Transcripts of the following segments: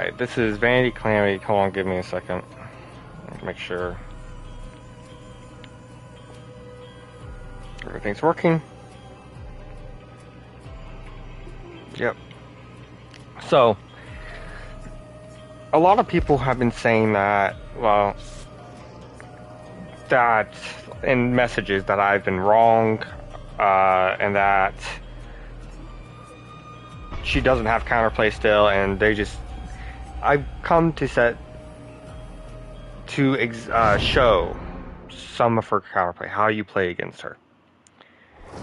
Alright, this is Vanity Calamity. Hold on, give me a second. Make sure everything's working. Yep. So, a lot of people have been saying that, well, that in messages that I've been wrong, and that she doesn't have counterplay still, and they just, I've come to show some of her counterplay, how you play against her.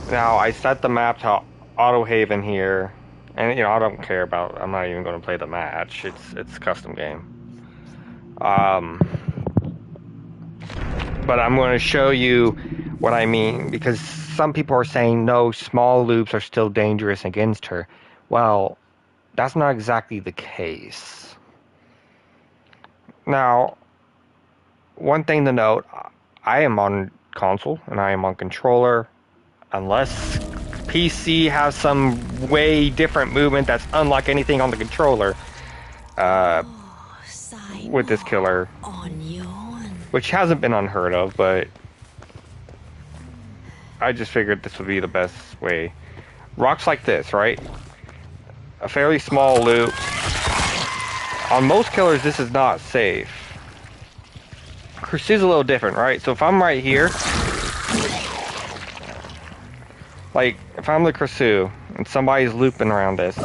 Now, I set the map to Auto Haven here, and you know, I don't care about, I'm not even going to play the match, it's a custom game. But I'm going to show you what I mean, because some people are saying, no, small loops are still dangerous against her. Well, that's not exactly the case. Now, one thing to note, I am on console, and I am on controller, unless PC has some way different movement that's unlike anything on the controller, with this killer. Which hasn't been unheard of, but I just figured this would be the best way. Rocks like this, right? A fairly small loop. On most killers, this is not safe. Krasue's a little different, right? So if I'm right here, like, if I'm the Krasue, and somebody's looping around this.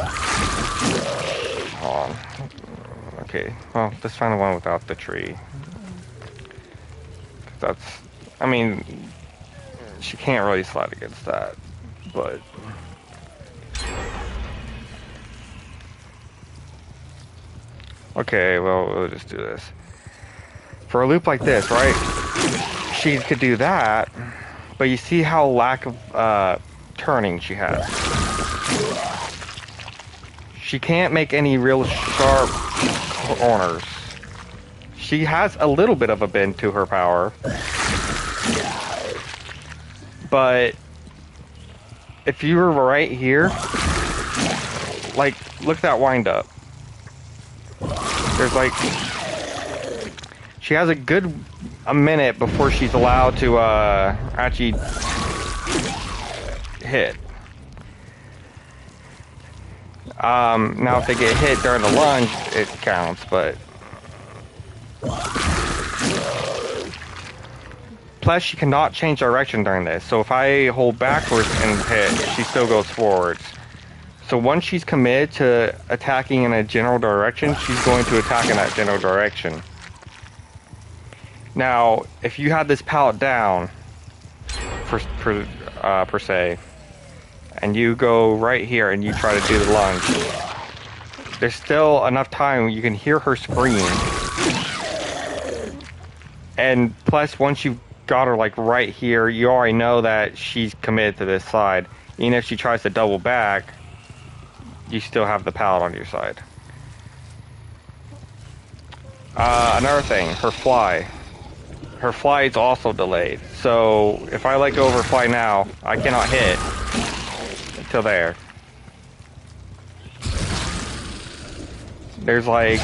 Hold on. Okay, well, let's find the one without the tree. That's, I mean, she can't really slide against that, but okay, well, we'll just do this. For a loop like this, right, she could do that, but you see how lack of turning she has. She can't make any real sharp corners. She has a little bit of a bend to her power. But if you were right here, like, look at that wind up. There's like, she has a minute before she's allowed to actually hit. Now if they get hit during the lunge, it counts, but plus, she cannot change direction during this. So if I hold backwards and hit, she still goes forwards. So once she's committed to attacking in a general direction, she's going to attack in that general direction. Now, if you had this pallet down, per se, and you go right here and you try to do the lunge, there's still enough time you can hear her scream. And plus, once you've got her like right here, you already know that she's committed to this side. Even if she tries to double back, you still have the pallet on your side. Another thing, her fly. Her fly is also delayed. So if I let go of her fly now, I cannot hit until there. There's like,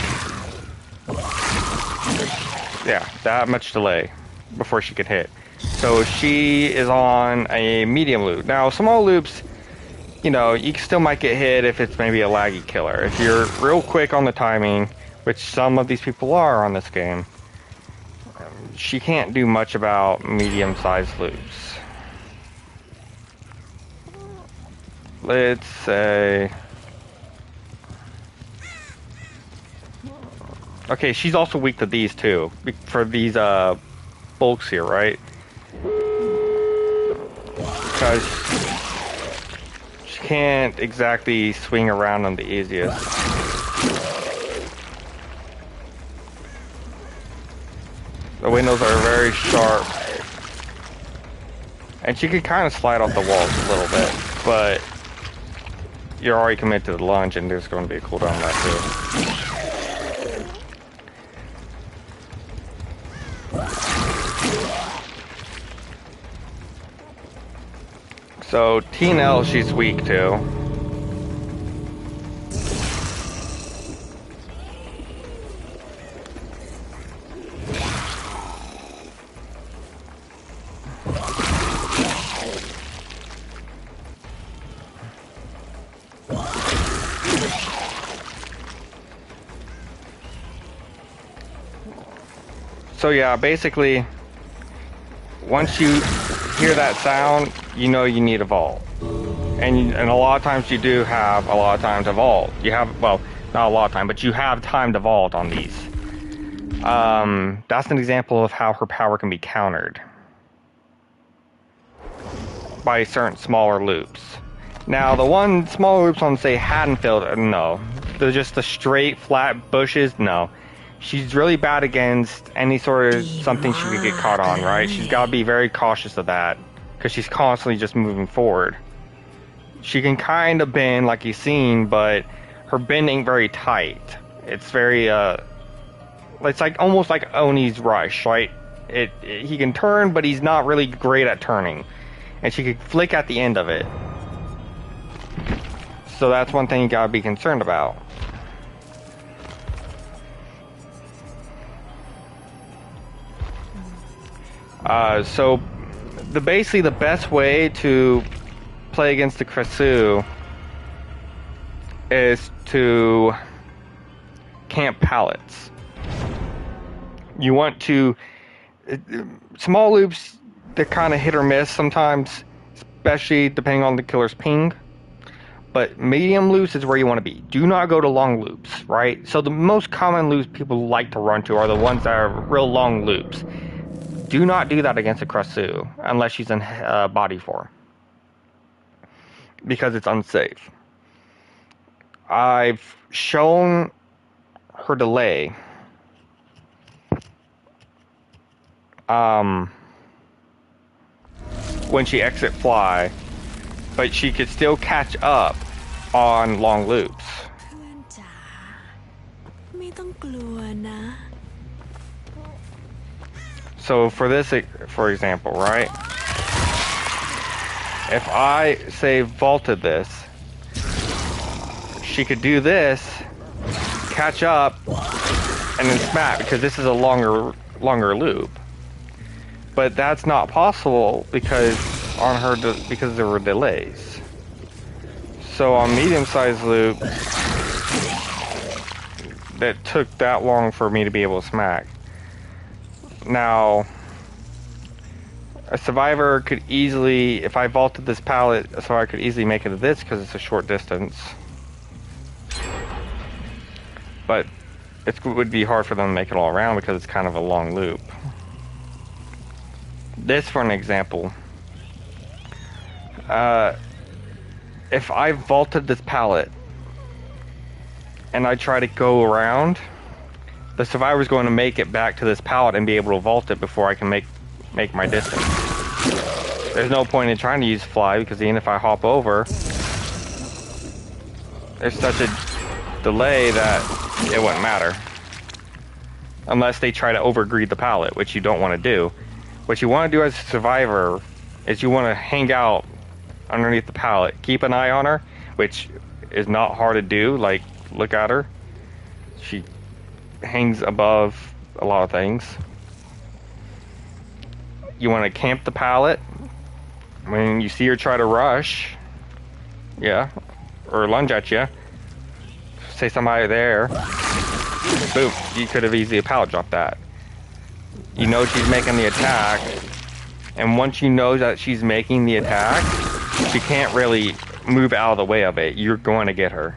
yeah, that much delay before she could hit. So she is on a medium loop. Now, small loops, you know, you still might get hit if it's maybe a laggy killer. If you're real quick on the timing, which some of these people are on this game, she can't do much about medium-sized loops. Let's say, okay, she's also weak to these too, for these bulks here, right? Because she can't exactly swing around them the easiest. The windows are very sharp. And she could kind of slide off the walls a little bit, but you're already committed to the lunge and there's going to be a cooldown on that too. So T&L she's weak to. So yeah, basically, once you hear that sound, you know you need a vault. And a lot of times you do have a lot of time to vault. You have, well, not a lot of time, but you have time to vault on these. That's an example of how her power can be countered by certain smaller loops. Now, the one smaller loops on, say, Haddonfield, no. They're just the straight, flat bushes, no. She's really bad against any sort of something she could get caught on, right? She's got to be very cautious of that, because she's constantly just moving forward. She can kind of bend, like you've seen, but her bend ain't very tight. It's very, it's like almost like Oni's rush, right? He can turn, but he's not really great at turning. And she could flick at the end of it. So that's one thing you gotta be concerned about. So basically the best way to play against the krasue is to camp pallets. You want to... Small loops, they're kind of hit or miss sometimes, especially depending on the killer's ping. But medium loops is where you want to be. Do not go to long loops, right? So the most common loops people like to run to are the ones that are real long loops. Do not do that against a krasue unless she's in body form, because it's unsafe. I've shown her delay. When she exit fly, but she could still catch up on long loops. So for this, for example, right? If I say vaulted this, she could do this, catch up, and then smack, because this is a longer loop. But that's not possible because because there were delays. So on medium-sized loop, that took that long for me to be able to smack. Now, a survivor could easily, if I vaulted this pallet, a survivor could easily make it to this because it's a short distance. But it would be hard for them to make it all around because it's kind of a long loop. This, for an example, if I vaulted this pallet and I try to go around, the survivor's going to make it back to this pallet and be able to vault it before I can make my distance. There's no point in trying to use fly, because even if I hop over, there's such a delay that it wouldn't matter. Unless they try to overgreed the pallet, which you don't want to do. What you want to do as a survivor is you want to hang out underneath the pallet. Keep an eye on her, which is not hard to do. Like, look at her. She hangs above a lot of things. You want to camp the pallet. When you see her try to rush, yeah, or lunge at you, say somebody there, boom, you could have easily pallet dropped that. You know she's making the attack, and once you know that she's making the attack, she can't really move out of the way of it. You're going to get her.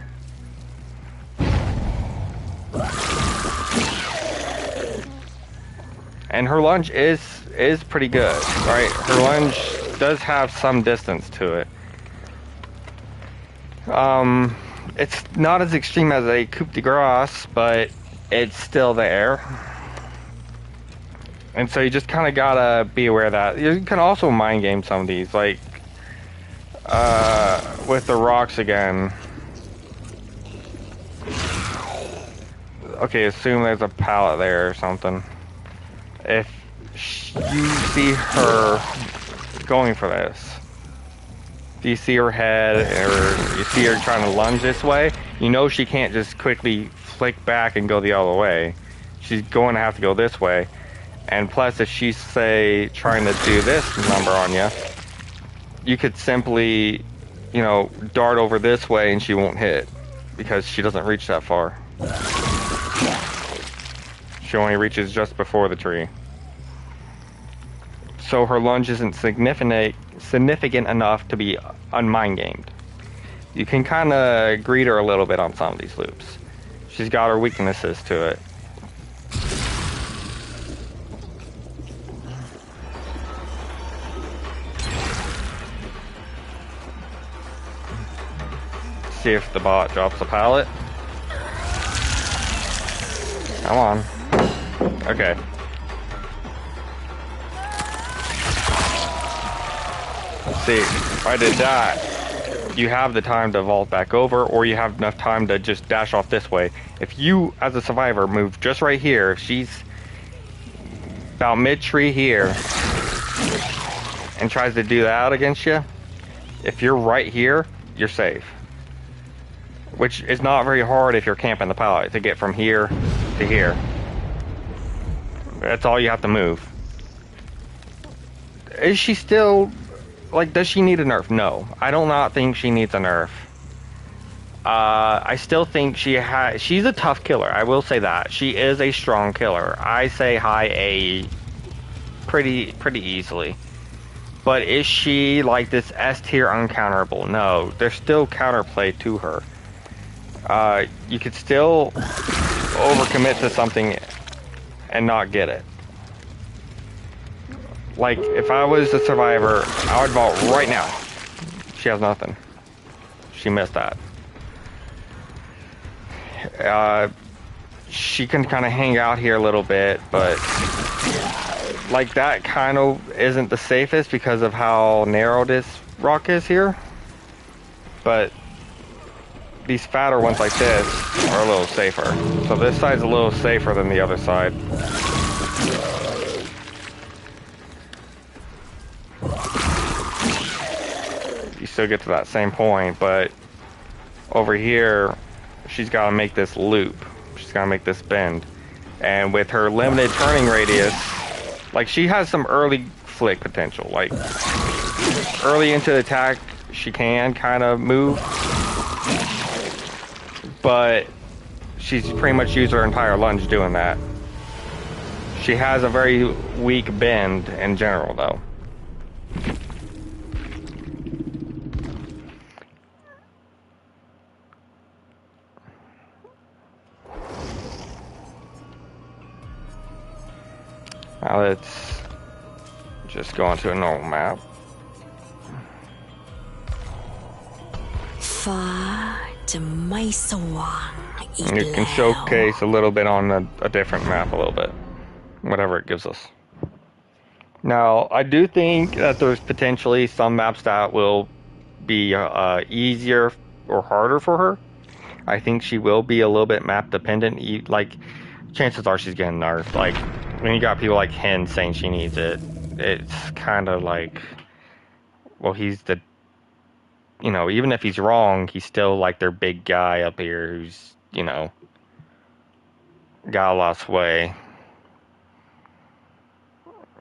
And her lunge is pretty good, right? Her lunge does have some distance to it. It's not as extreme as a coup de grace, but it's still there. And so you just kind of gotta be aware of that. You can also mind game some of these, like with the rocks again. Okay, assume there's a pallet there or something. If you see her going for this, if you see her head or you see her trying to lunge this way, you know she can't just quickly flick back and go the other way. She's going to have to go this way. And plus, if she's, say, trying to do this number on you, you could simply, you know, dart over this way and she won't hit because she doesn't reach that far. She only reaches just before the tree. so her lunge isn't significant enough to be unmind gamed. You can kind of greet her a little bit on some of these loops. She's got her weaknesses to it. See if the bot drops the pallet. Come on. Okay. See, if I did that, you have the time to vault back over, or you have enough time to just dash off this way. If you, as a survivor, move just right here, if she's about mid-tree here, and tries to do that against you, if you're right here, you're safe. Which is not very hard if you're camping the pallet to get from here to here. That's all you have to move. Is she still, like, does she need a nerf? No, I do not think she needs a nerf. I still think she's a tough killer. I will say that. She is a strong killer. I say high A pretty easily. But is she like this S tier uncounterable? No, there's still counterplay to her. You could still overcommit to something and not get it. Like, if I was a survivor, I would vault right now. She has nothing. She missed that. She can kind of hang out here a little bit, but like that kind of isn't the safest because of how narrow this rock is here. But these fatter ones like this are a little safer. So this side's a little safer than the other side. You still get to that same point, but over here, she's got to make this loop. She's got to make this bend. And with her limited turning radius, like, she has some early flick potential. Like, early into the attack, she can kind of move. But she's pretty much used her entire lunge doing that. She has a very weak bend in general, though. Now let's just go onto a normal map. You can showcase a little bit on a different map a little bit. Whatever it gives us. Now, I do think that there's potentially some maps that will be easier or harder for her. I think she will be a little bit map dependent. Like, chances are she's getting nerfed. Like, when you got people like Hen saying she needs it, it's kind of like, well, he's the, you know, even if he's wrong, he's still like their big guy up here who's, you know, got a lot of sway.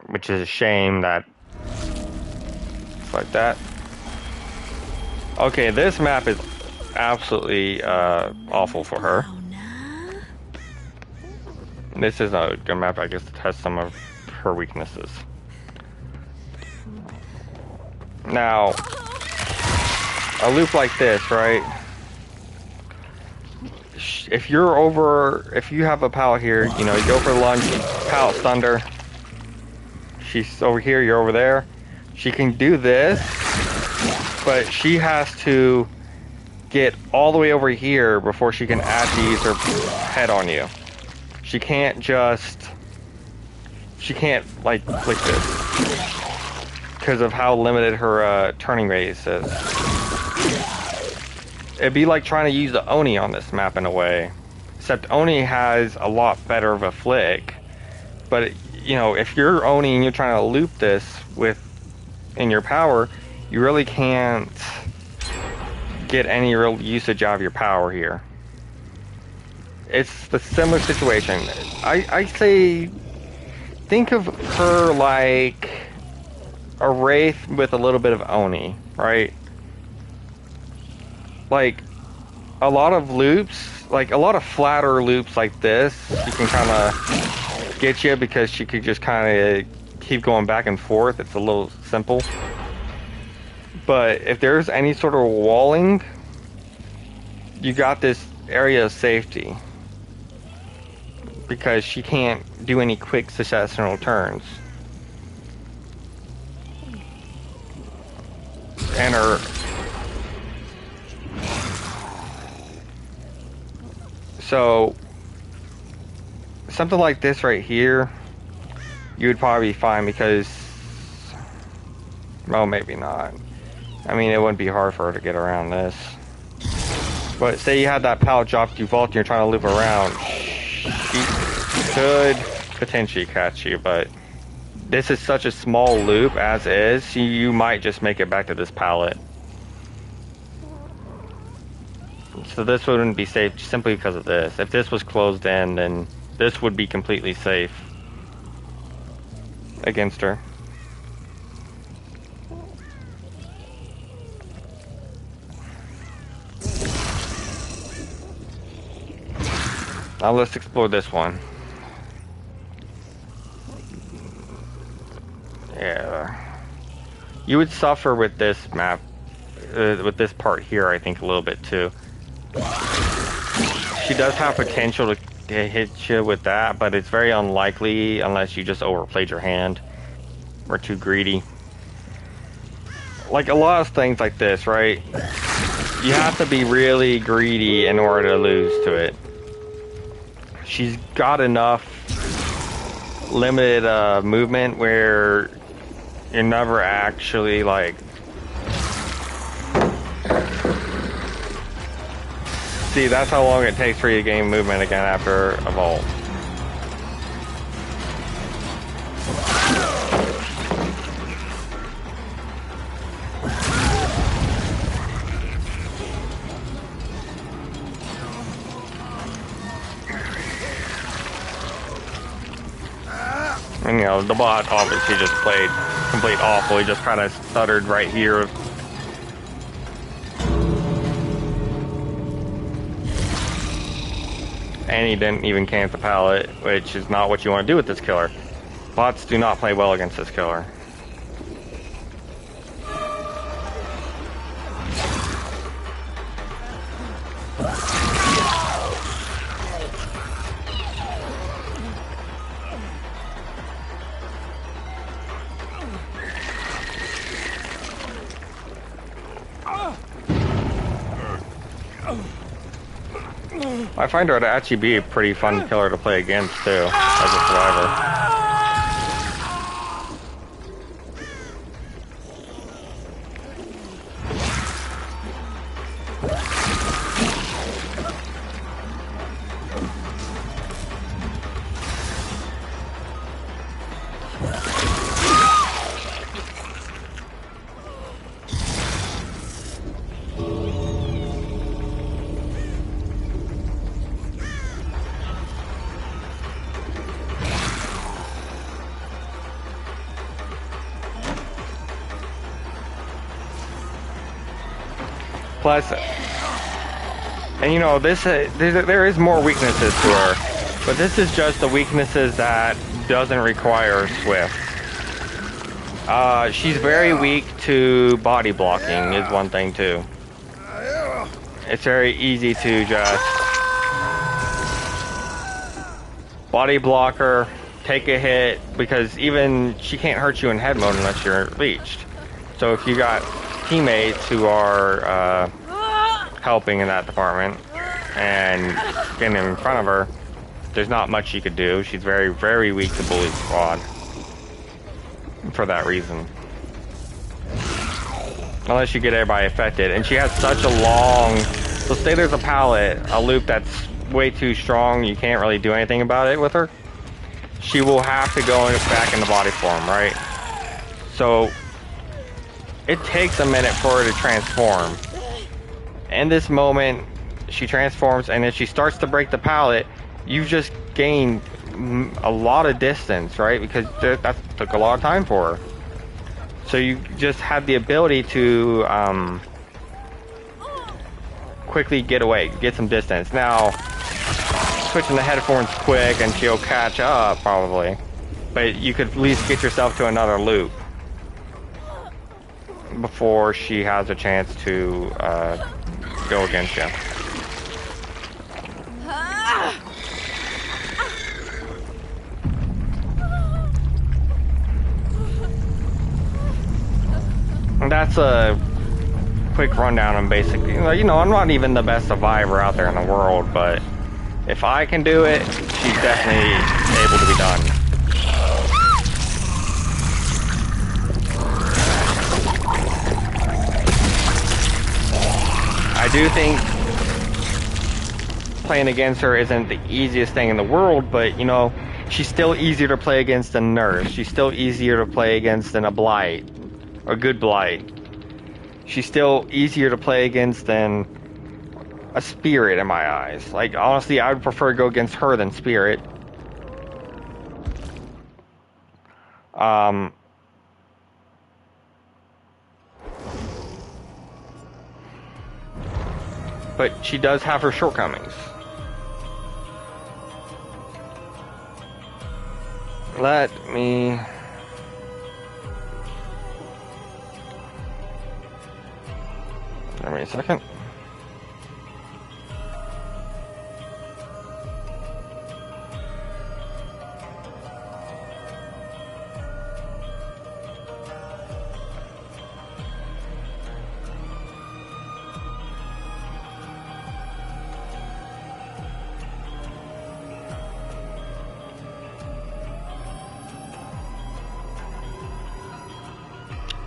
Which is a shame that it's like that. Okay, this map is absolutely awful for her. This is a good map, I guess, to test some of her weaknesses. Now, a loop like this, right? If you're over, if you have a pallet here, you know, you go for lunge, pallet thunder. She's over here, you're over there. She can do this, but she has to get all the way over here before she can actually use her head on you. She can't just, she can't like click this because of how limited her turning radius is. It'd be like trying to use the Oni on this map in a way, except Oni has a lot better of a flick. But you know, if you're Oni and you're trying to loop this in your power, you really can't get any real usage out of your power here. It's the similar situation. I say, think of her like a Wraith with a little bit of Oni, right? Like, a lot of loops, like a lot of flatter loops like this, you can kind of get you because she could just kind of keep going back and forth, it's a little simple. But if there's any sort of walling, you got this area of safety. Because she can't do any quick successional turns. And her... So... something like this right here, you would probably be fine because... well, maybe not. I mean, it wouldn't be hard for her to get around this. But say you had that pallet drop, you vault, and you're trying to loop around. She could potentially catch you, but this is such a small loop as is, you might just make it back to this pallet. So this wouldn't be safe simply because of this. If this was closed in, then this would be completely safe against her. Now let's explore this one. Yeah. You would suffer with this map, with this part here, I think, a little bit too. She does have potential to hit you with that, but it's very unlikely unless you just overplayed your hand or too greedy. Like a lot of things like this, right? You have to be really greedy in order to lose to it. She's got enough limited movement where you're never actually like... See, that's how long it takes for you to gain movement again after a vault. And you know, the bot obviously just played complete awful. He just kind of stuttered right here. And he didn't even camp the pallet, which is not what you want to do with this killer. Bots do not play well against this killer. I find her to actually be a pretty fun killer to play against too, as a survivor. Plus, and you know, this there is more weaknesses to her, but this is just the weaknesses that doesn't require Swift. She's very weak to body blocking is one thing too. It's very easy to just body block her, take a hit, because even she can't hurt you in head mode unless you're leeched. So if you got teammates who are helping in that department and getting in front of her, there's not much you could do. She's very, very weak to bully squad for that reason. Unless you get everybody affected. And she has such a long... So say there's a pallet, a loop that's way too strong, you can't really do anything about it with her. She will have to go back into body form, right? So it takes a minute for her to transform. In this moment, she transforms, and if she starts to break the pallet, you've just gained a lot of distance, right? Because that took a lot of time for her. So you just have the ability to quickly get away, get some distance. Now, switching the headphones quick, and she'll catch up, probably. But you could at least get yourself to another loop before she has a chance to go against you. And that's a quick rundown on basically, you know, I'm not even the best survivor out there in the world, but if I can do it, she's definitely able to be done. I do think playing against her isn't the easiest thing in the world, but, you know, she's still easier to play against than Nurse. She's still easier to play against than a Blight, or good Blight. She's still easier to play against than a Spirit in my eyes. Like, honestly, I would prefer to go against her than Spirit. But she does have her shortcomings. Let me... Give me a second.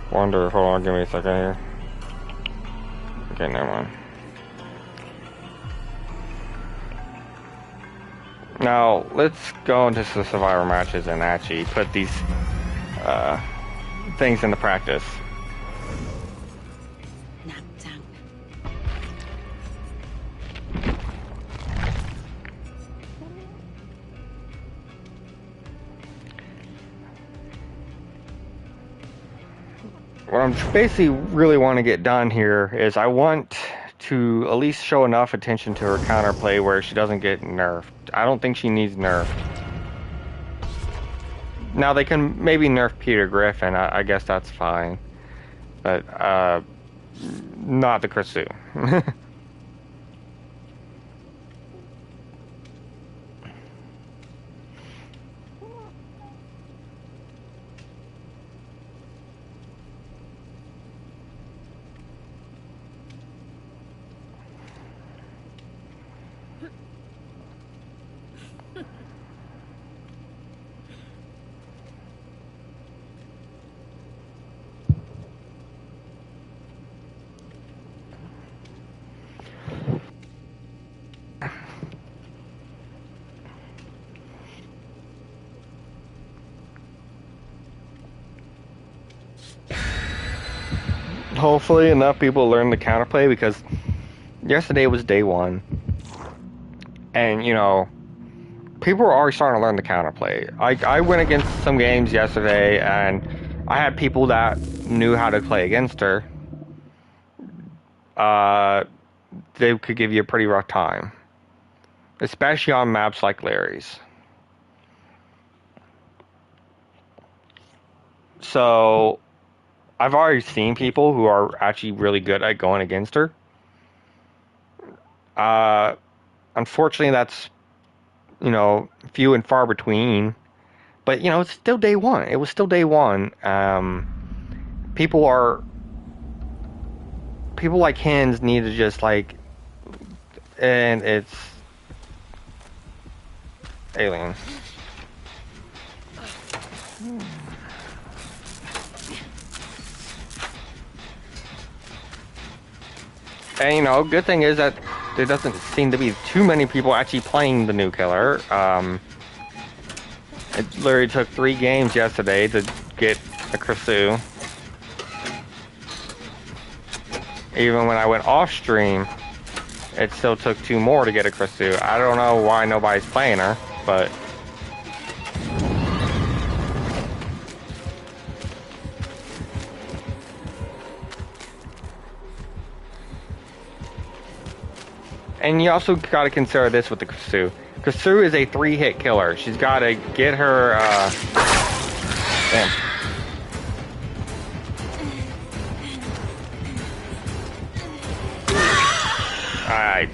Wonder, hold on, give me a second here. Okay, never mind. Now, let's go into the survivor matches and actually put these things into practice. What I'm basically really want to get done here is I want to at least show enough attention to her counterplay where she doesn't get nerfed. I don't think she needs nerfed. Now they can maybe nerf Peter Griffin, I guess that's fine. But not the krasue. Hopefully enough people learn the counterplay, because yesterday was day one. And, you know, people are already starting to learn the counterplay. I went against some games yesterday, and I had people that knew how to play against her. They could give you a pretty rough time. Especially on maps like Larry's. So I've already seen people who are actually really good at going against her. Unfortunately, that's, you know, few and far between. But, you know, it's still day one. It was still day one. People like Hens need to just, like, and it's alien. And, you know, good thing is that there doesn't seem to be too many people actually playing the new killer. It literally took 3 games yesterday to get a krasue. Even when I went off stream, it still took 2 more to get a krasue. I don't know why nobody's playing her, but... And you also got to consider this with the krasue. Krasue is a 3-hit killer. She's got to get her Damn. Alright.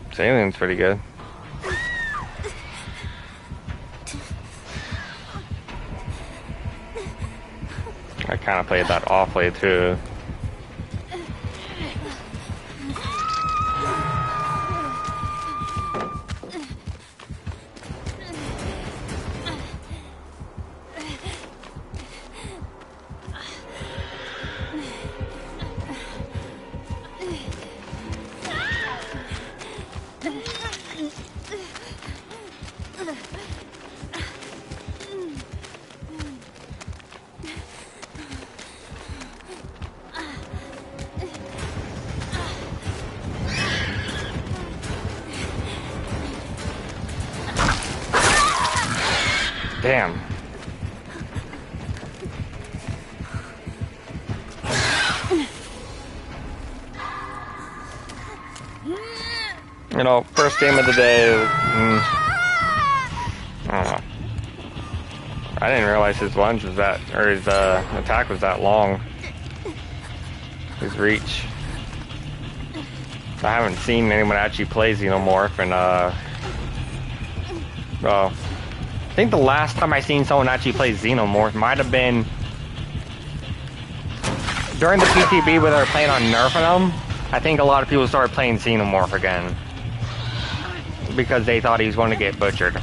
This alien's pretty good. I kind of played that awfully too. Damn. You know, first game of the day. I don't know. I didn't realize his lunge was that, or his attack was that long. His reach. I haven't seen anyone actually play Xenomorph, and well, I think the last time I seen someone actually play Xenomorph might have been during the PTB where they were playing on nerfing him. I think a lot of people started playing Xenomorph again because they thought he was going to get butchered.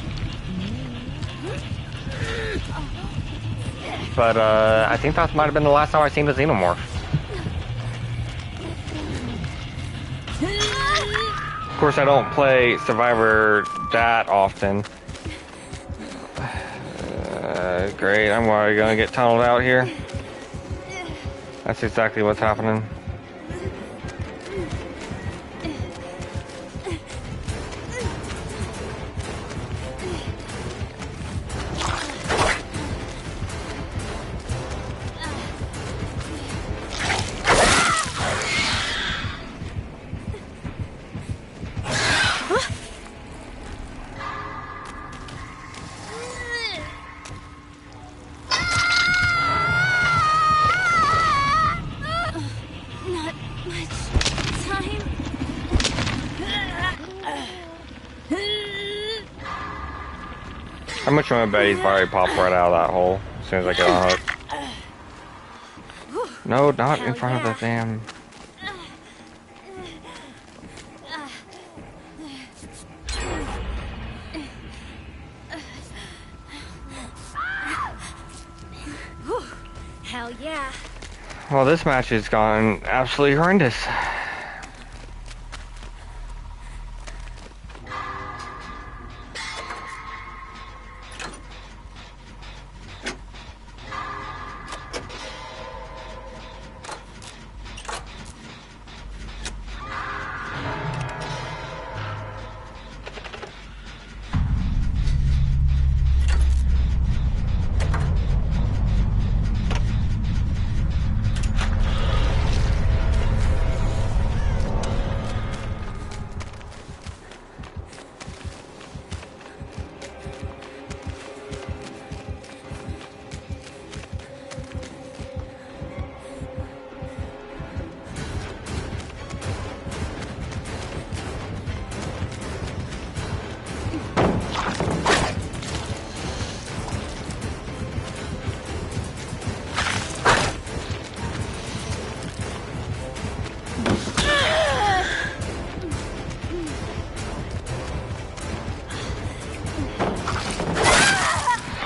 But I think that might have been the last time I seen the Xenomorph. Of course, I don't play Survivor that often. Great, I'm already gonna get tunneled out here. That's exactly what's happening. How much am I bet he's probably popped right out of that hole as soon as I get on hook. No, not in front of the damn. Hell yeah. Well, this match has gone absolutely horrendous.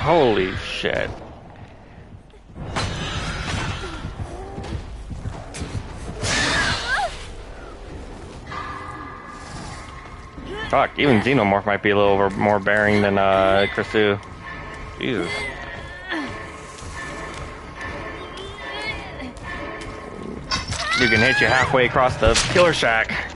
Holy shit. Fuck, even Xenomorph might be a little more bearing than krasue. Jesus. You can hit you halfway across the killer shack.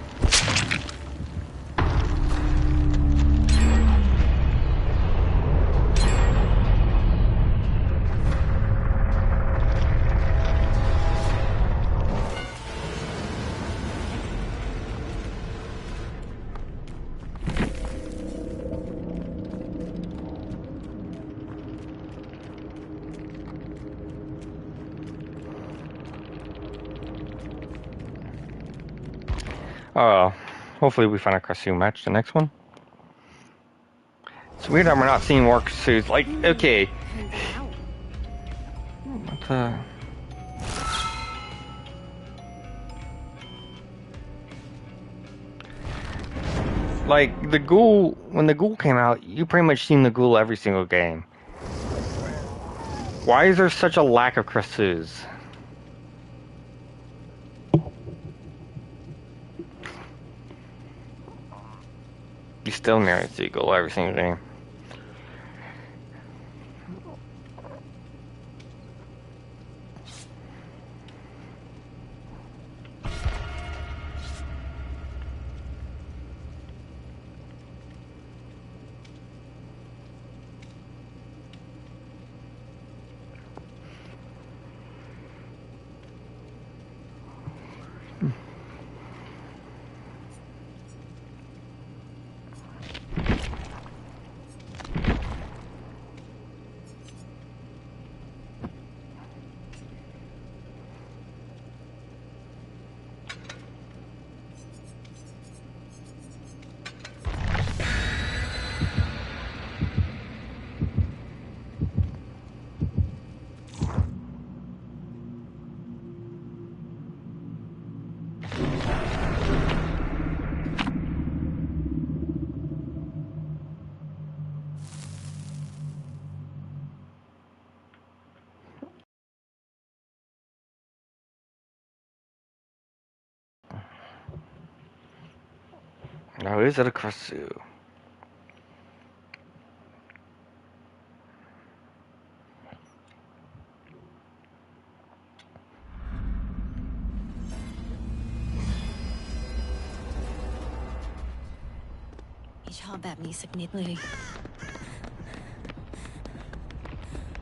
Hopefully we find a krasue match the next one. It's weird that we're not seeing more krasues. Like, okay. What the... Like, the ghoul, when the ghoul came out, you pretty much seen the ghoul every single game. Why is there such a lack of krasues? You still never see a ghoul every single game. Now, is it a krasue?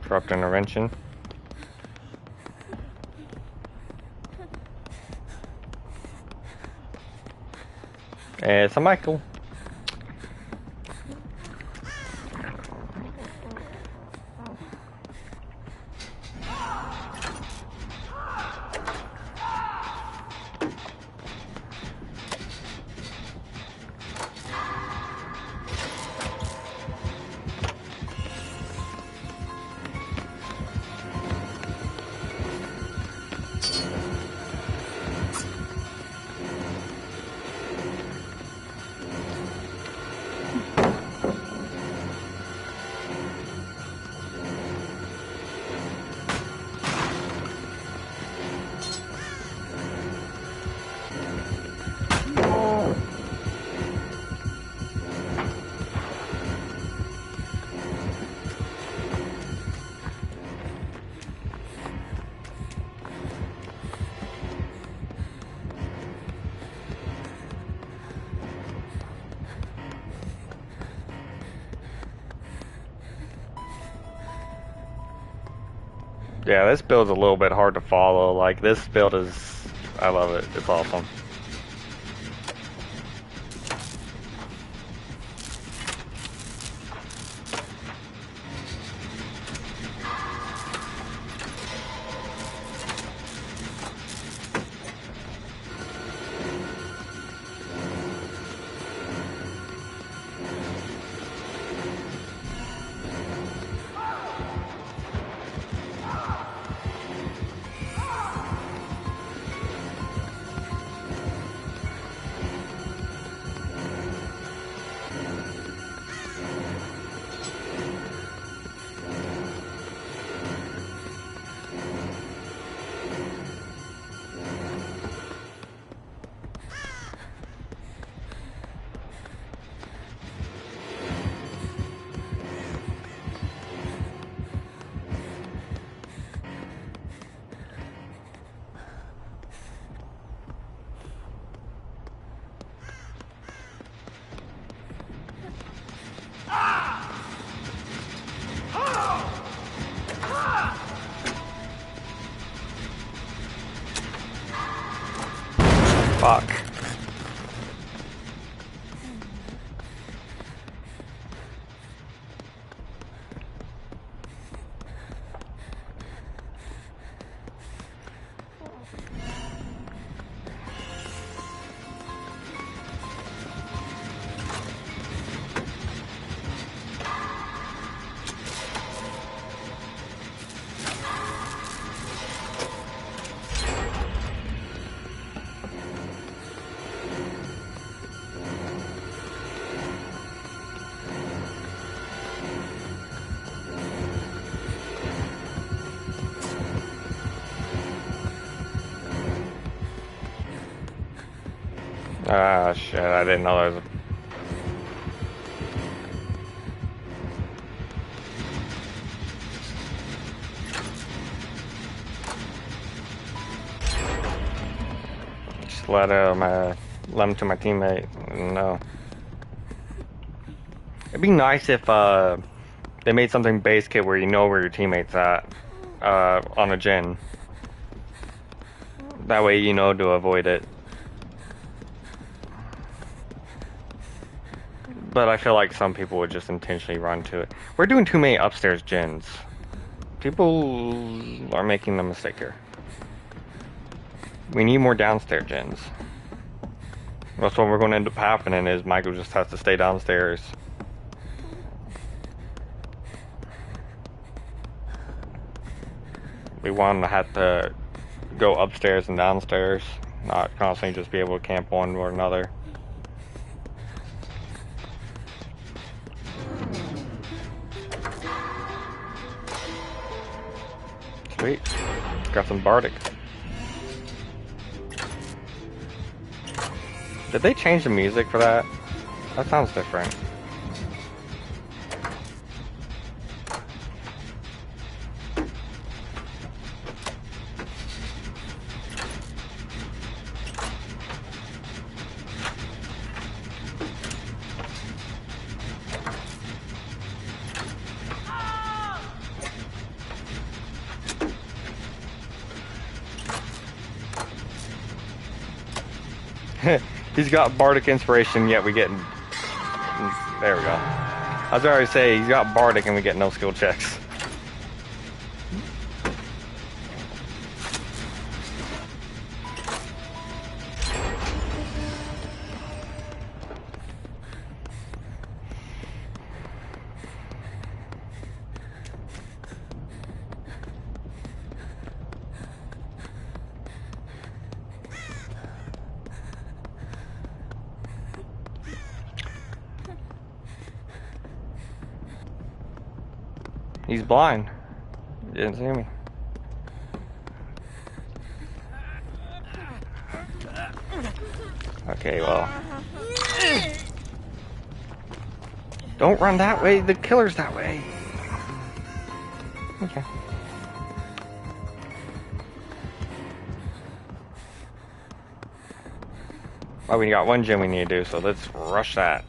Corrupt intervention. It's a Michael. Yeah, this build's a little bit hard to follow. Like, this build is... I love it. It's awesome. Fuck. Ah, shit, I didn't know there was just let him to my teammate. No. It'd be nice if, they made something base kit where you know where your teammate's at, on a gen. That way you know to avoid it. But I feel like some people would just intentionally run to it. We're doing too many upstairs gens. People are making the mistake here. We need more downstairs gens. That's what we're going to end up happening is Michael just has to stay downstairs. We want him to have to go upstairs and downstairs, not constantly just be able to camp one or another. Sweet. Got some Bardic. Did they change the music for that? That sounds different. He's got Bardic inspiration, yet we get... There we go. I was already saying, he's got Bardic and we get no skill checks. He's blind. He didn't see me. Okay, well. Don't run that way. The killer's that way. Okay. Well, we got one gym we need to do, so let's rush that.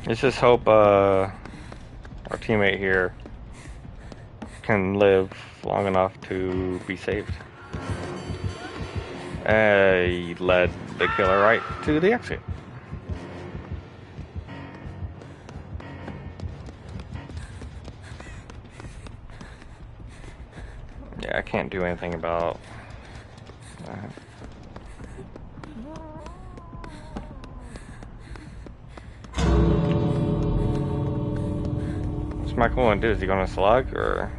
Let's just hope our teammate here can live long enough to be saved. He led the killer right to the exit. Yeah, I can't do anything about that. What's Michael gonna do? Is he gonna slug or?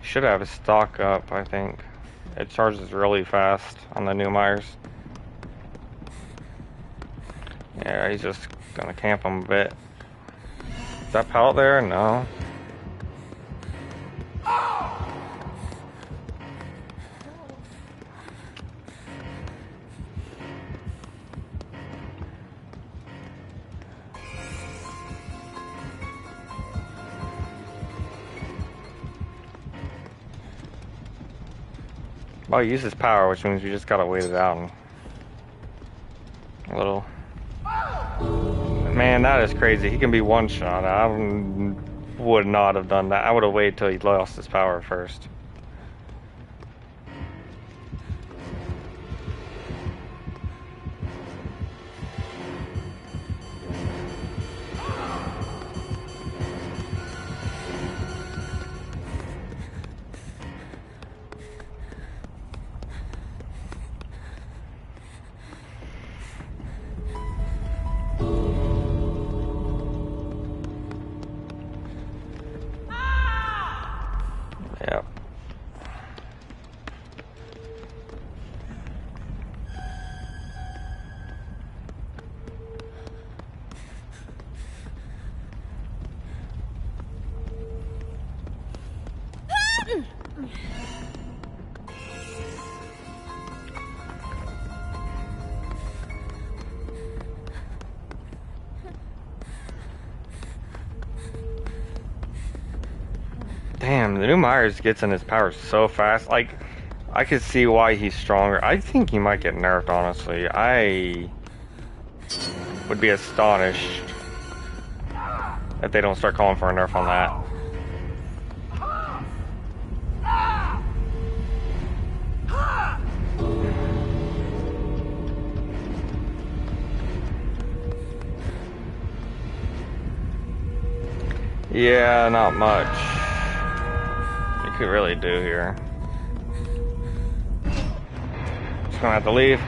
Should have his stock up, I think. It charges really fast on the new Myers. Yeah, he's just gonna camp him a bit. Is that pallet there? No. Well, he uses power, which means we just gotta wait it out a little. Man, that is crazy. He can be one shot. would not have done that. I would have waited till he lost his power first. Yep. Damn, the new Myers gets in his power so fast. Like, I could see why he's stronger. I think he might get nerfed, honestly. I would be astonished if they don't start calling for a nerf on that. Yeah, not much you could really do here. Just gonna have to leave.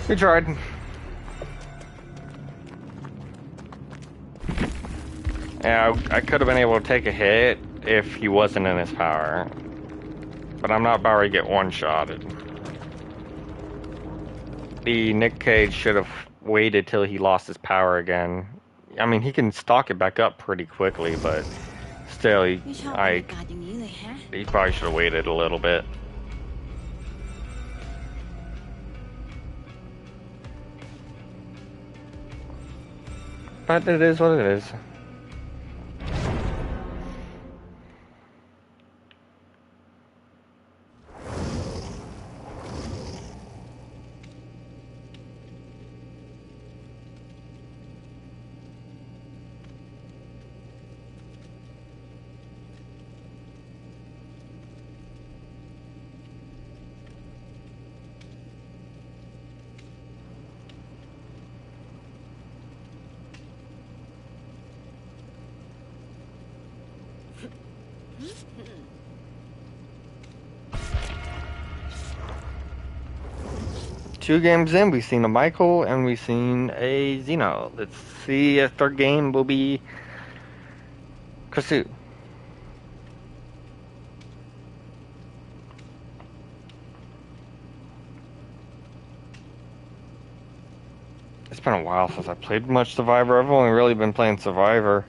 We tried. Yeah, I could have been able to take a hit if he wasn't in his power. But I'm not about to get one-shotted. The Nick Cage should have waited till he lost his power again. I mean, he can stock it back up pretty quickly, but still, he probably should have waited a little bit. But it is what it is. Two games in, we've seen a Michael and we've seen a Xeno. Let's see if third game will be krasue. It's been a while since I played much Survivor. I've only really been playing Survivor.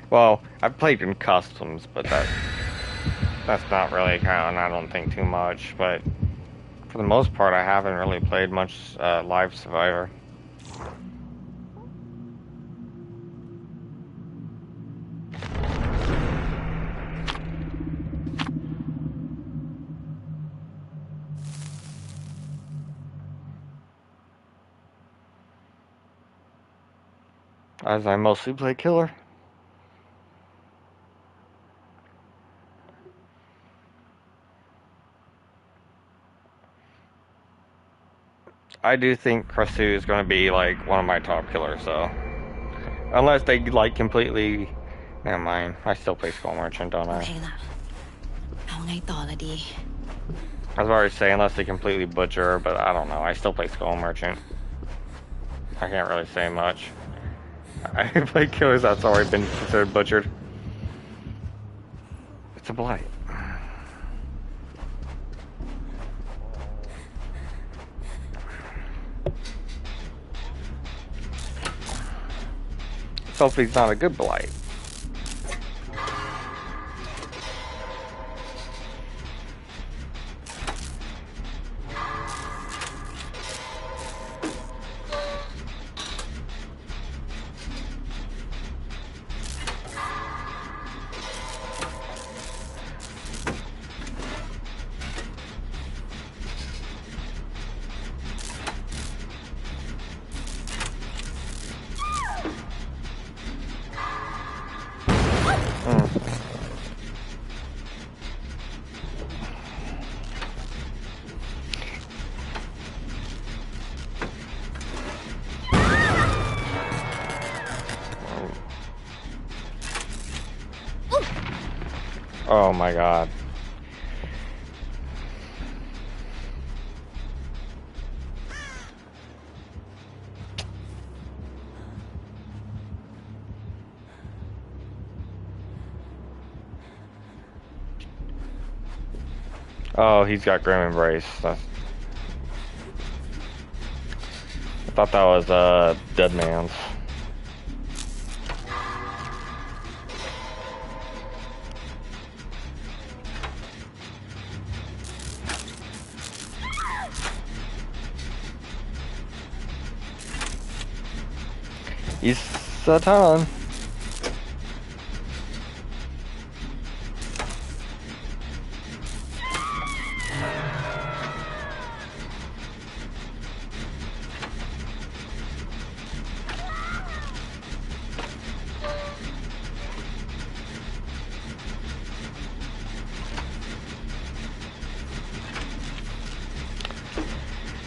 Well, I've played in customs, but that's not really counting, I don't think, too much. But for the most part, I haven't really played much live Survivor. As I mostly play killer. I do think krasue is going to be like one of my top killers, though. Unless they like completely. Never mind. I still play Skull Merchant, don't I? I was already saying unless they completely butcher, but I don't know. I still play Skull Merchant. I can't really say much. I play killers that's already been considered butchered. It's a blight. Hopefully it's not a good blight. Oh my god. Oh, he's got Grim Embrace. I thought that was Dead Man's. He's a ton.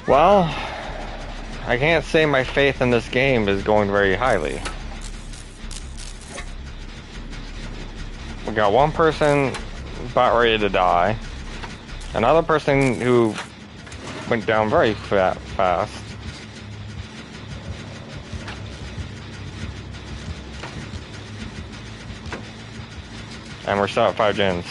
Well, I can't say my faith in this game is going very highly. We got one person about ready to die. Another person who went down very fast. And we're still at 5 gens.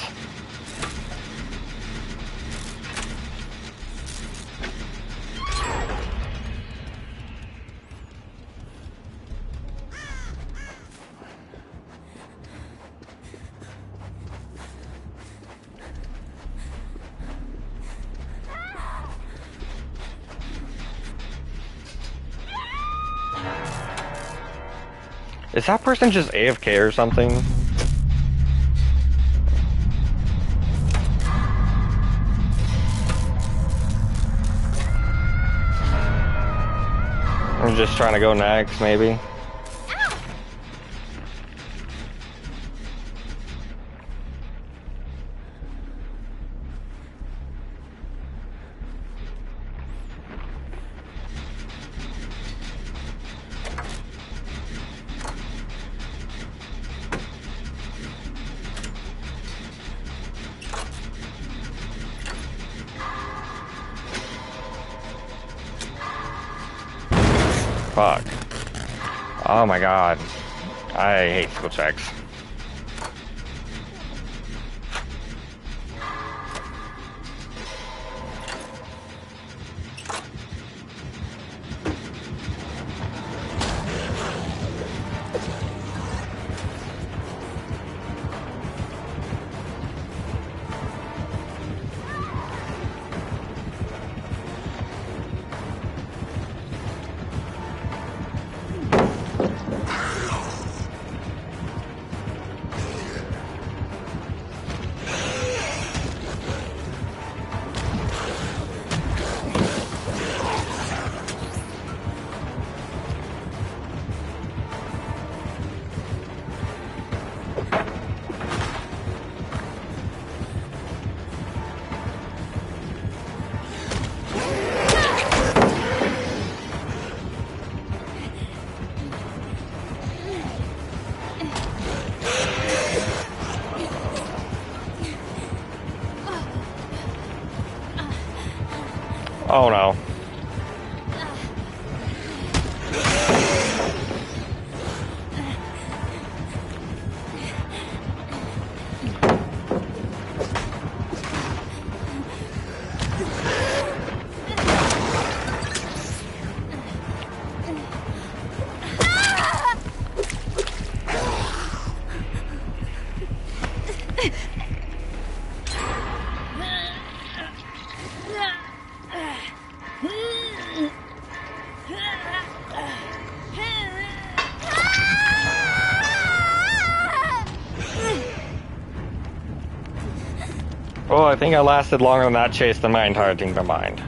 Is that person just AFK or something? I'm just trying to go next, maybe. Fuck. Oh my god. I hate skill checks. Oh no. Well, I think I lasted longer than that chase than my entire team combined.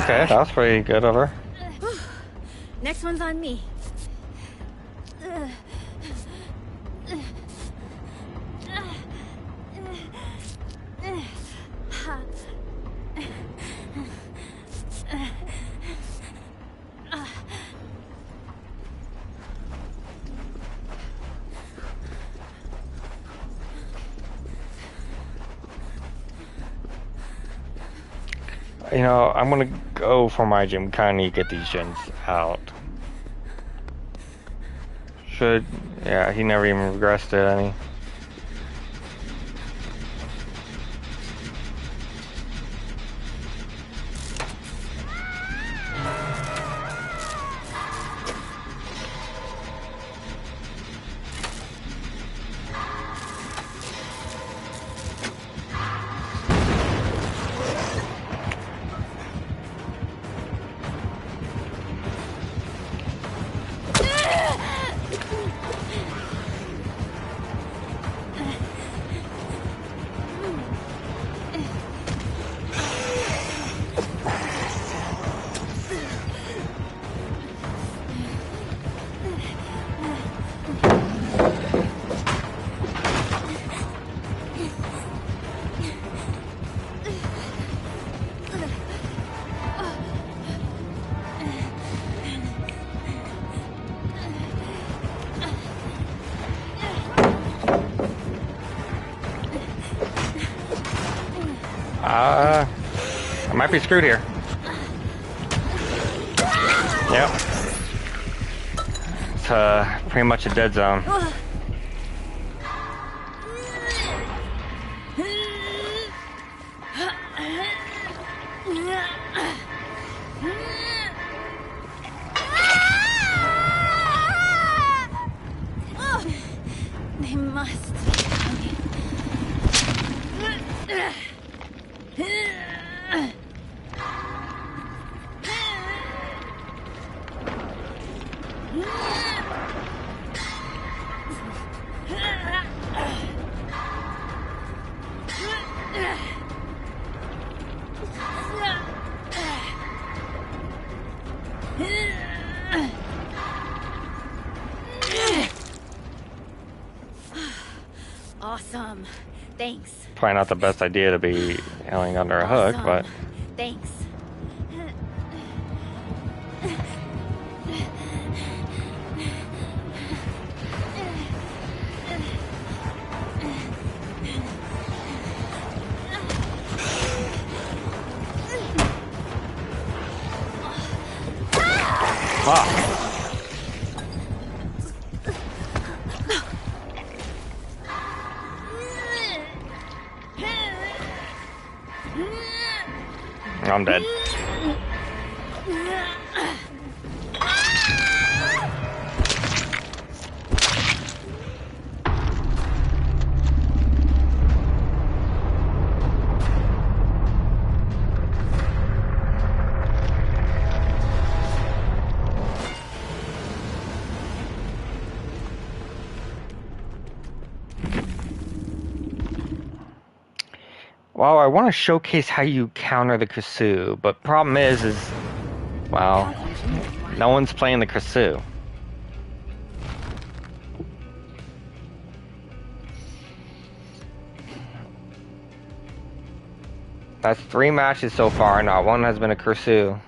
Okay, that was pretty good of her. Next one's on me. You know, I'm gonna go for my Gymkhana, get these gens out. Yeah, he never even regressed it any. I might be screwed here. Yep. It's pretty much a dead zone. They must. Awesome. Thanks. Probably not the best idea to be hanging under a hook, but... Thanks. I'm dead. Well, I want to showcase how you counter the krasue, but problem is, well, no one's playing the krasue. That's 3 matches so far, not one has been a krasue.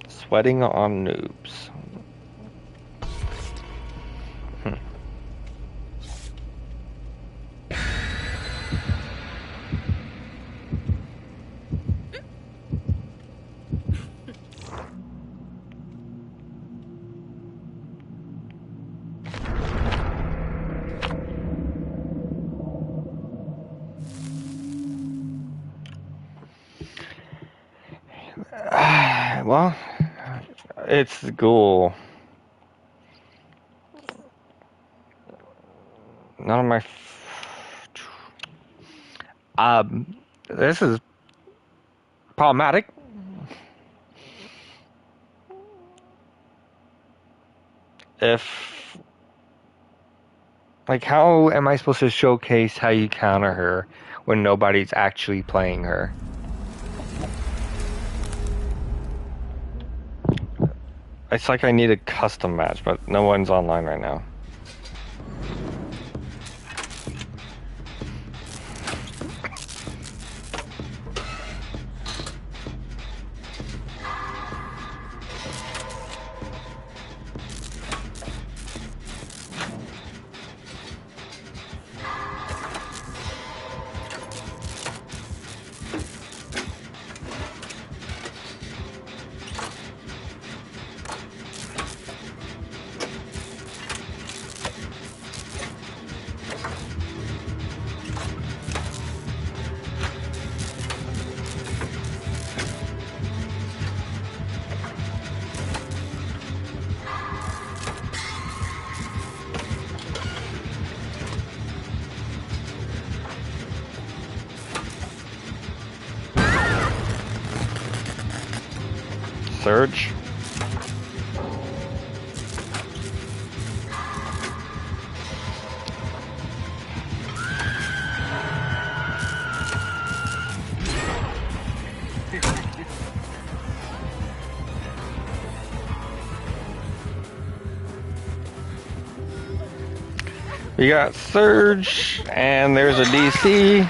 Sweating on noobs. Well, it's the ghoul. None of my... this is problematic. if, like, how am I supposed to showcase how you counter her when nobody's actually playing her? It's like I need a custom match, but no one's online right now. Surge. We got Surge, and there's a DC.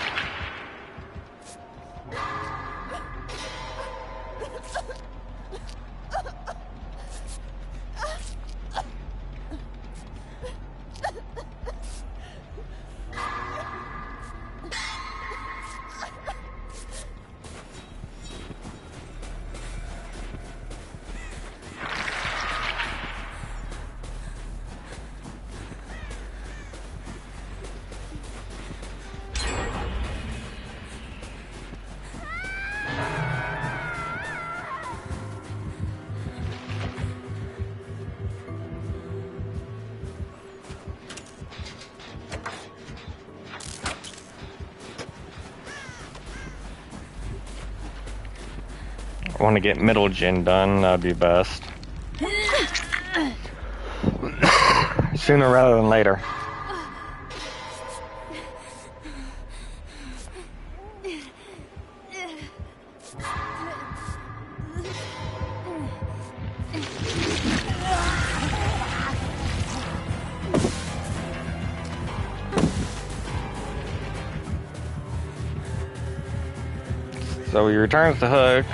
I want to get middle gen done, that'd be best. Sooner rather than later. So he returns the hook.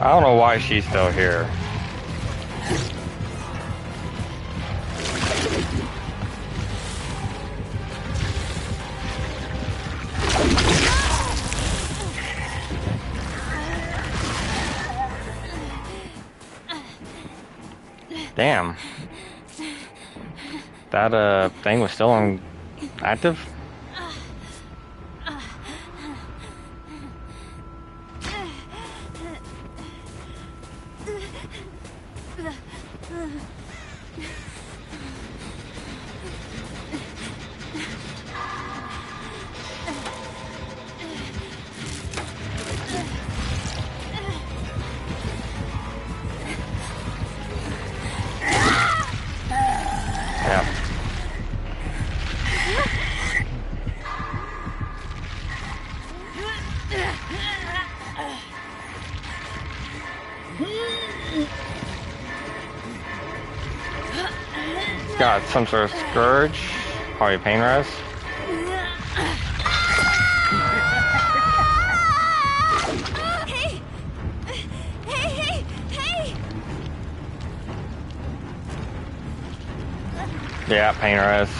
I don't know why she's still here. Damn. That thing was still on active? Got some sort of scourge, probably pain res. Hey! Hey! Yeah, painter is.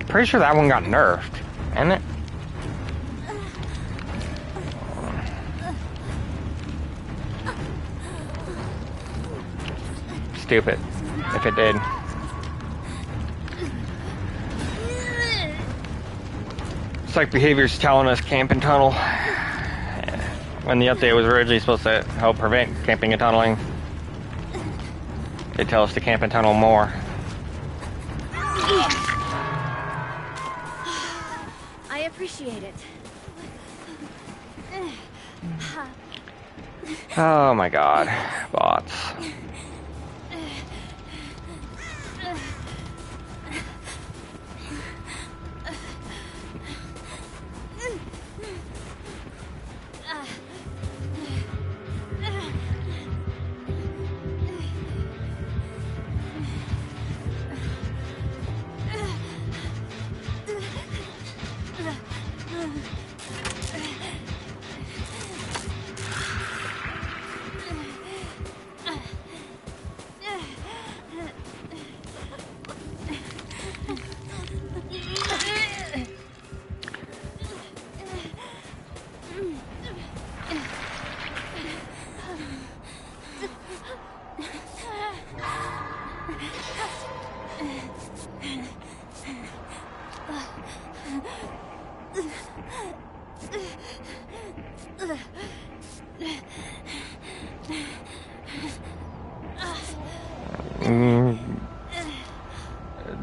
Pretty sure that one got nerfed, isn't it? Stupid. If it did. Psych behavior's telling us camp and tunnel. When the update was originally supposed to help prevent camping and tunneling, they tell us to camp and tunnel more. I appreciate it. Oh my god, bots.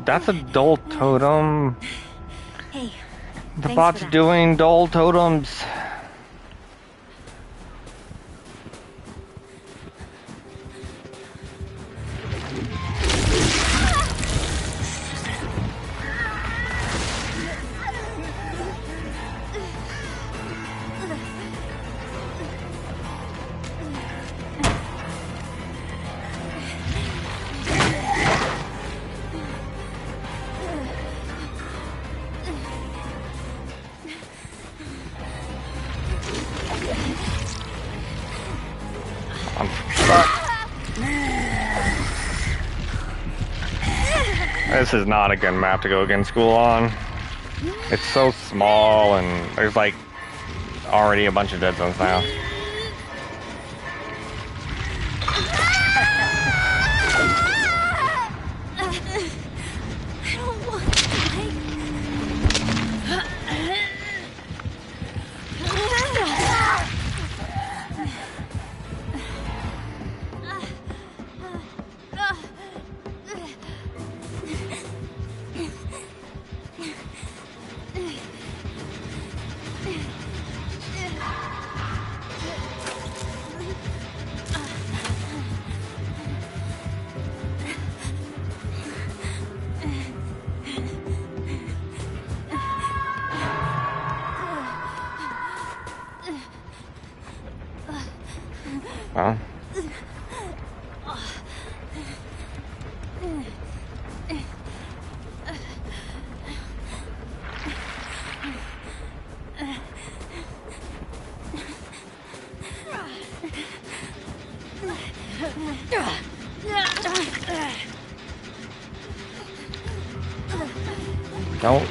That's a dull totem. Hey, The thanks bot's for that. doing dull totems. I'm stuck. This is not a good map to go against school on. It's so small and there's like already a bunch of dead zones now. I don't want to die. Huh? Nope.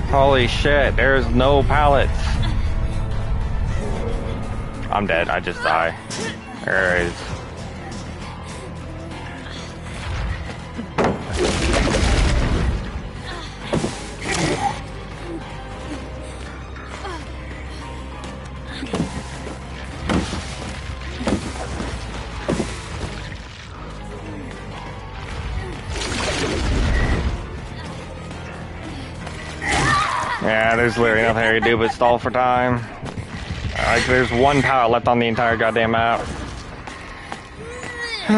Holy shit, there's no pallets. I'm dead, I just die. There it is. Yeah, there's literally nothing I can do but stall for time. Like, there's one pallet left on the entire goddamn map. You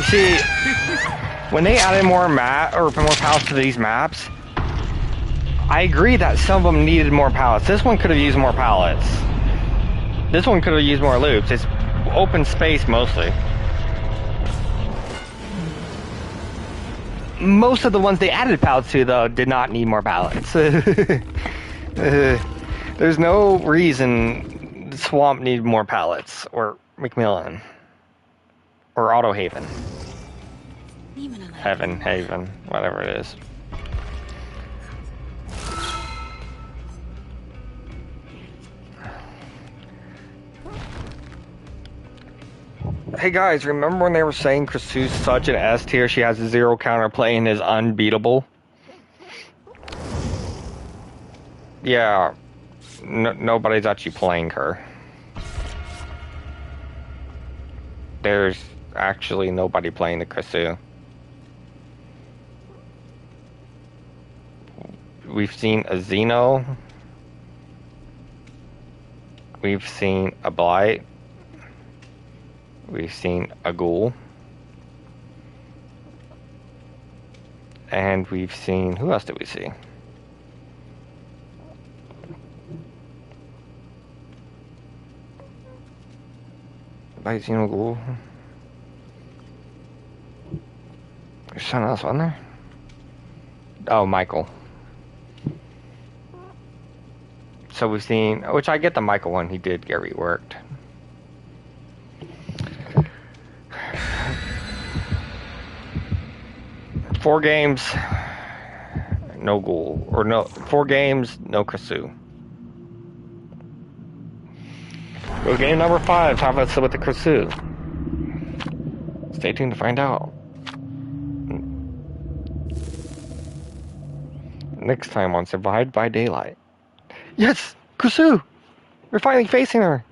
see, when they added more pallets to these maps, I agree that some of them needed more pallets. This one could have used more pallets. This one could have used more loops. It's open space mostly. Most of the ones they added pallets to, though, did not need more pallets. There's no reason the Swamp needed more pallets, or Macmillan, or Auto Haven. Haven, whatever it is. Hey guys, remember when they were saying Krasue's such an S tier, she has a 0 counterplay and is unbeatable? Yeah, nobody's actually playing her. There's actually nobody playing the Krasue. We've seen a Xeno. We've seen a Blight. We've seen a Ghoul. And we've seen... Who else did we see? Blight, Xeno, Ghoul. There's something else on there? Oh, Michael. So we've seen... Which I get the Michael one. He did get reworked. Four games, no Ghoul, or no 4 games, no Krasue. Go game number 5. Talk about with the Krasue. Stay tuned to find out. Next time on Survived by Daylight. Yes, Krasue. We're finally facing her.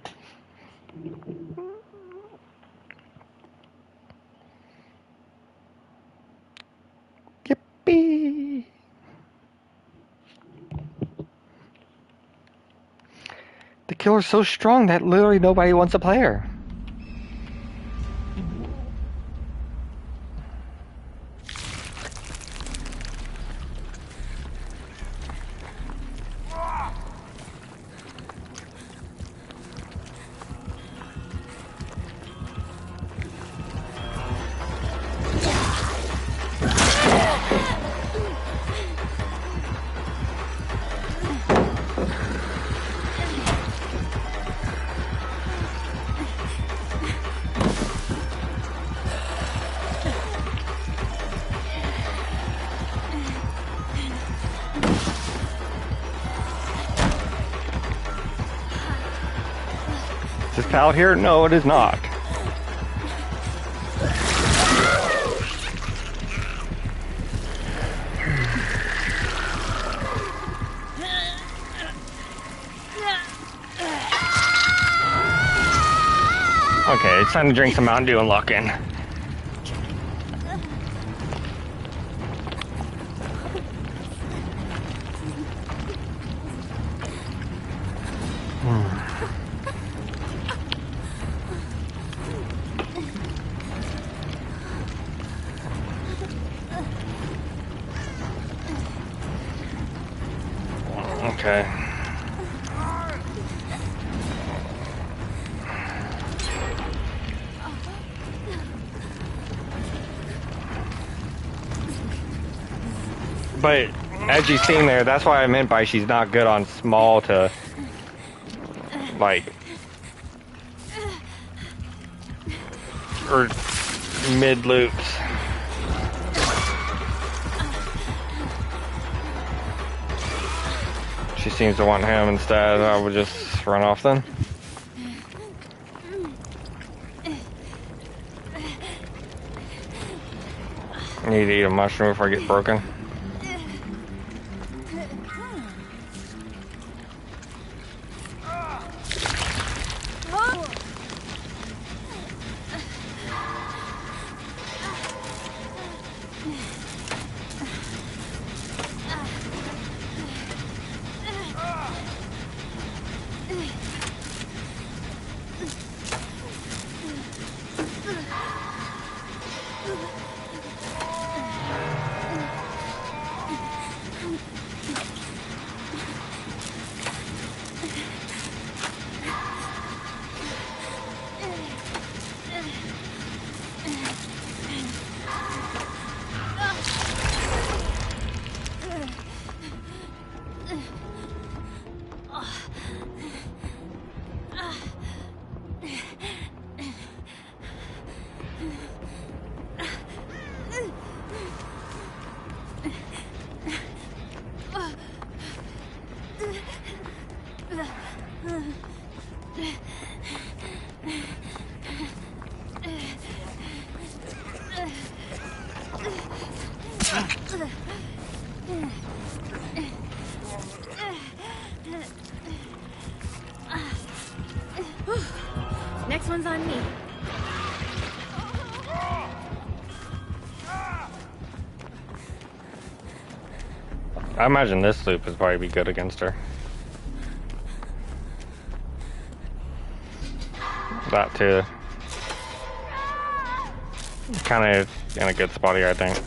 Yippee! The killer's so strong that literally nobody wants to play her. Is this pallet here? No, it is not. Okay, it's time to drink some Mountain Dew and lock in. Okay. But as you've seen there, that's what I meant by she's not good on small to like or mid loops. She seems to want him instead. I would just run off then. I need to eat a mushroom before I get broken. one's on me. I imagine this loop would probably be good against her. That too. Kind of in a good spot here, I think.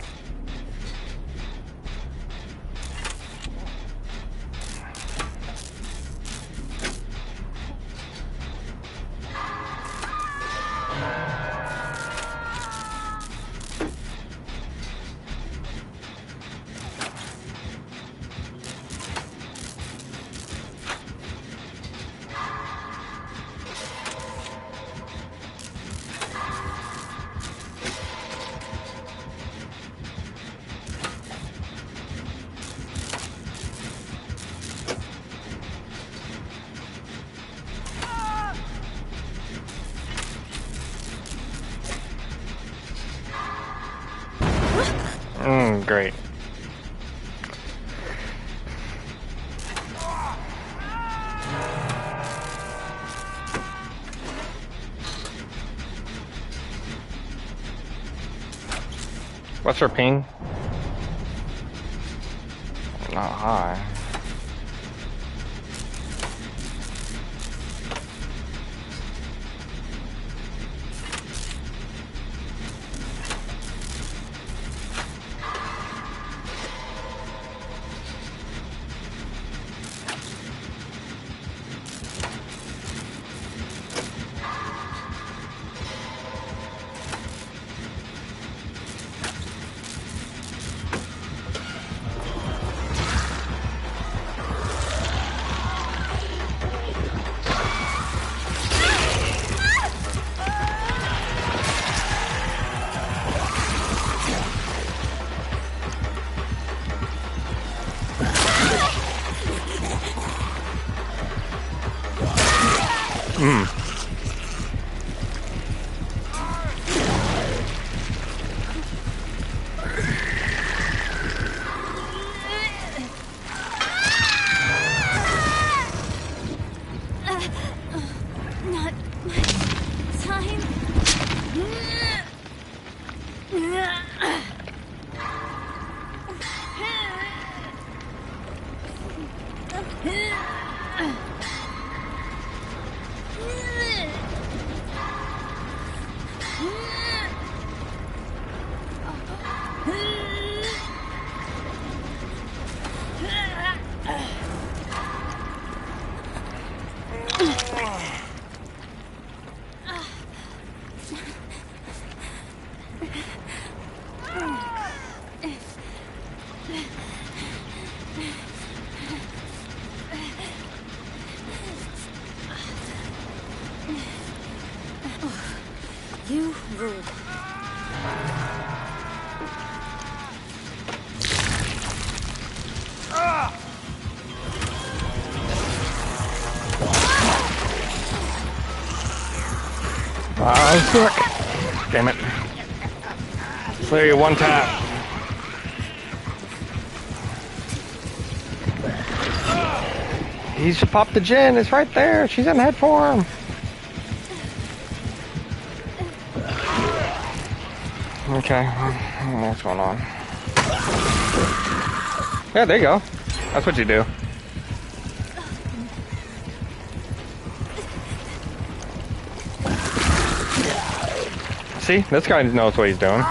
Great. What's her ping? Not high. Not much time. You rule. I'm stuck. Damn it. Clear one tap. He should pop the gen. It's right there. She's in head form. Okay. What's going on? Yeah, there you go. That's what you do. See? This guy knows what he's doing.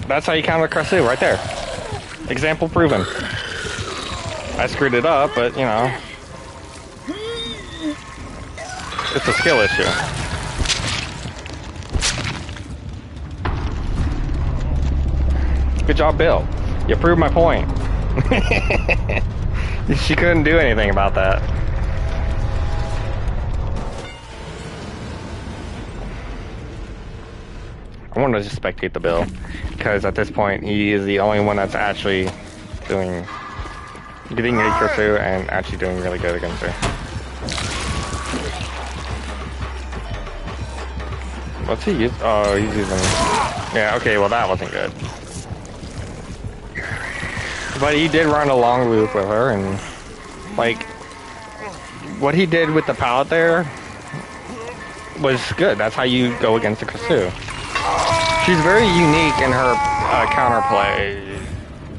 That's how you counter krasue, right there. Example proven. I screwed it up, but, you know. It's a skill issue. Good job, Bill. You proved my point. She couldn't do anything about that. I want to just spectate the Bill, because at this point he is the only one that's actually getting a krasue and actually doing really good against her. What's he use? Oh, he's using... Yeah, okay, well that wasn't good. But he did run a long loop with her, and Like, what he did with the pallet there was good. That's how you go against the krasue. She's very unique in her counterplay.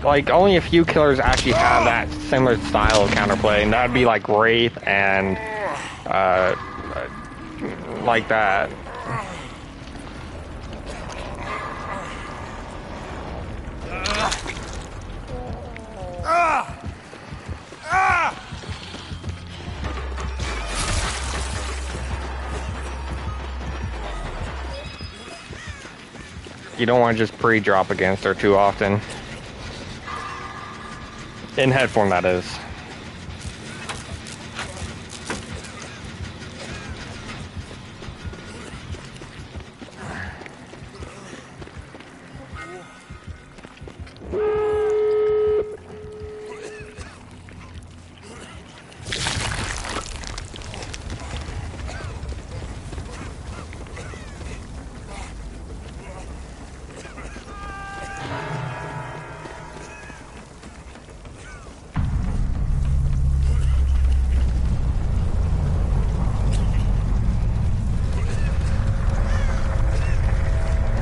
Like, only a few killers actually have that similar style of counterplay, and that'd be like Wraith and like that. You don't want to just pre-drop against her too often. In head form, that is.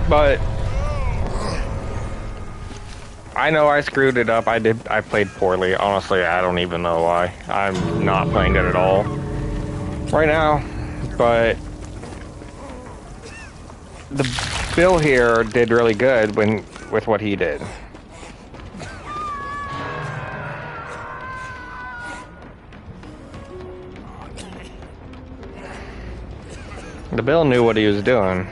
But I know I screwed it up. I played poorly. Honestly, I don't even know why. I'm not playing good at all right now. But the Bill here did really good with what he did. The Bill knew what he was doing.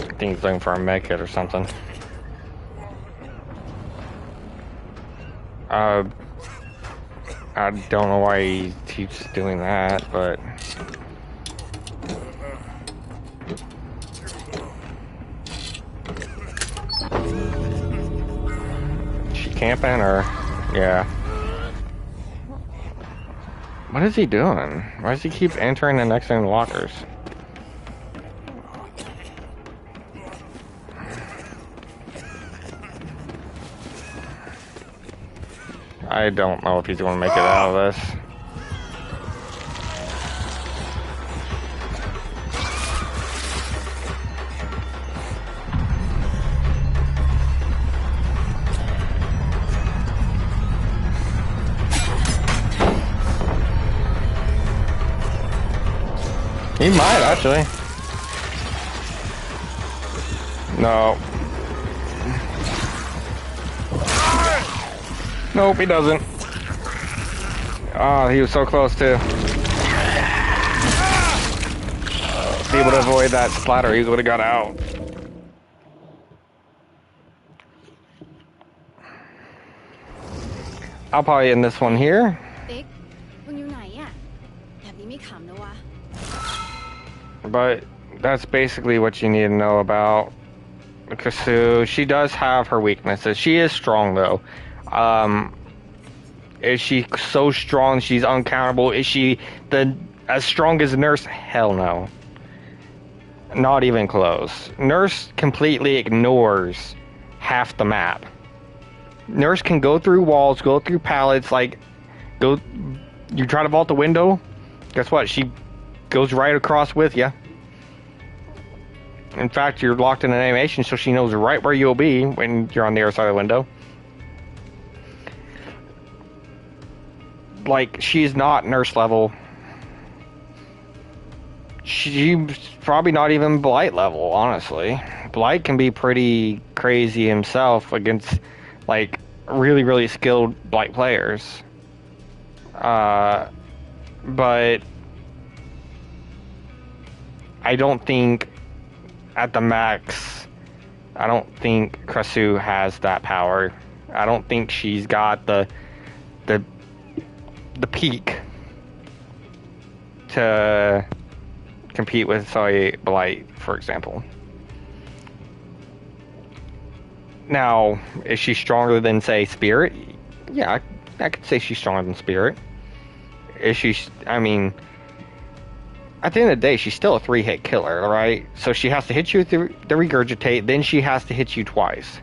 I think he's looking for a med kit or something. I don't know why he keeps doing that, but she camping or yeah. What is he doing? Why does he keep entering the next in lockers? I don't know if he's going to make it out of this. He might, actually. No. Nope, he doesn't. Oh, he was so close to be able to avoid that splatter. He would have got out. I'll probably end this one here. But that's basically what you need to know about krasue. She does have her weaknesses. She is strong, though. Is she so strong she's uncountable? Is she as strong as Nurse? Hell no. Not even close. Nurse completely ignores half the map. Nurse can go through walls, go through pallets, you try to vault the window, guess what? She goes right across with you. In fact, you're locked in an animation, so she knows right where you'll be when you're on the other side of the window. Like, she's not Nurse level. She's probably not even Blight level, honestly. Blight can be pretty crazy himself against, like, really, really skilled Blight players. But I don't think at the max, I don't think krasue has that power. I don't think she's got the peak to compete with, say, Blight, for example. Now, is she stronger than, say, Spirit? Yeah, I could say she's stronger than Spirit. Is she... I mean... At the end of the day, she's still a 3-hit killer, right? So she has to hit you with the Regurgitate, then she has to hit you twice.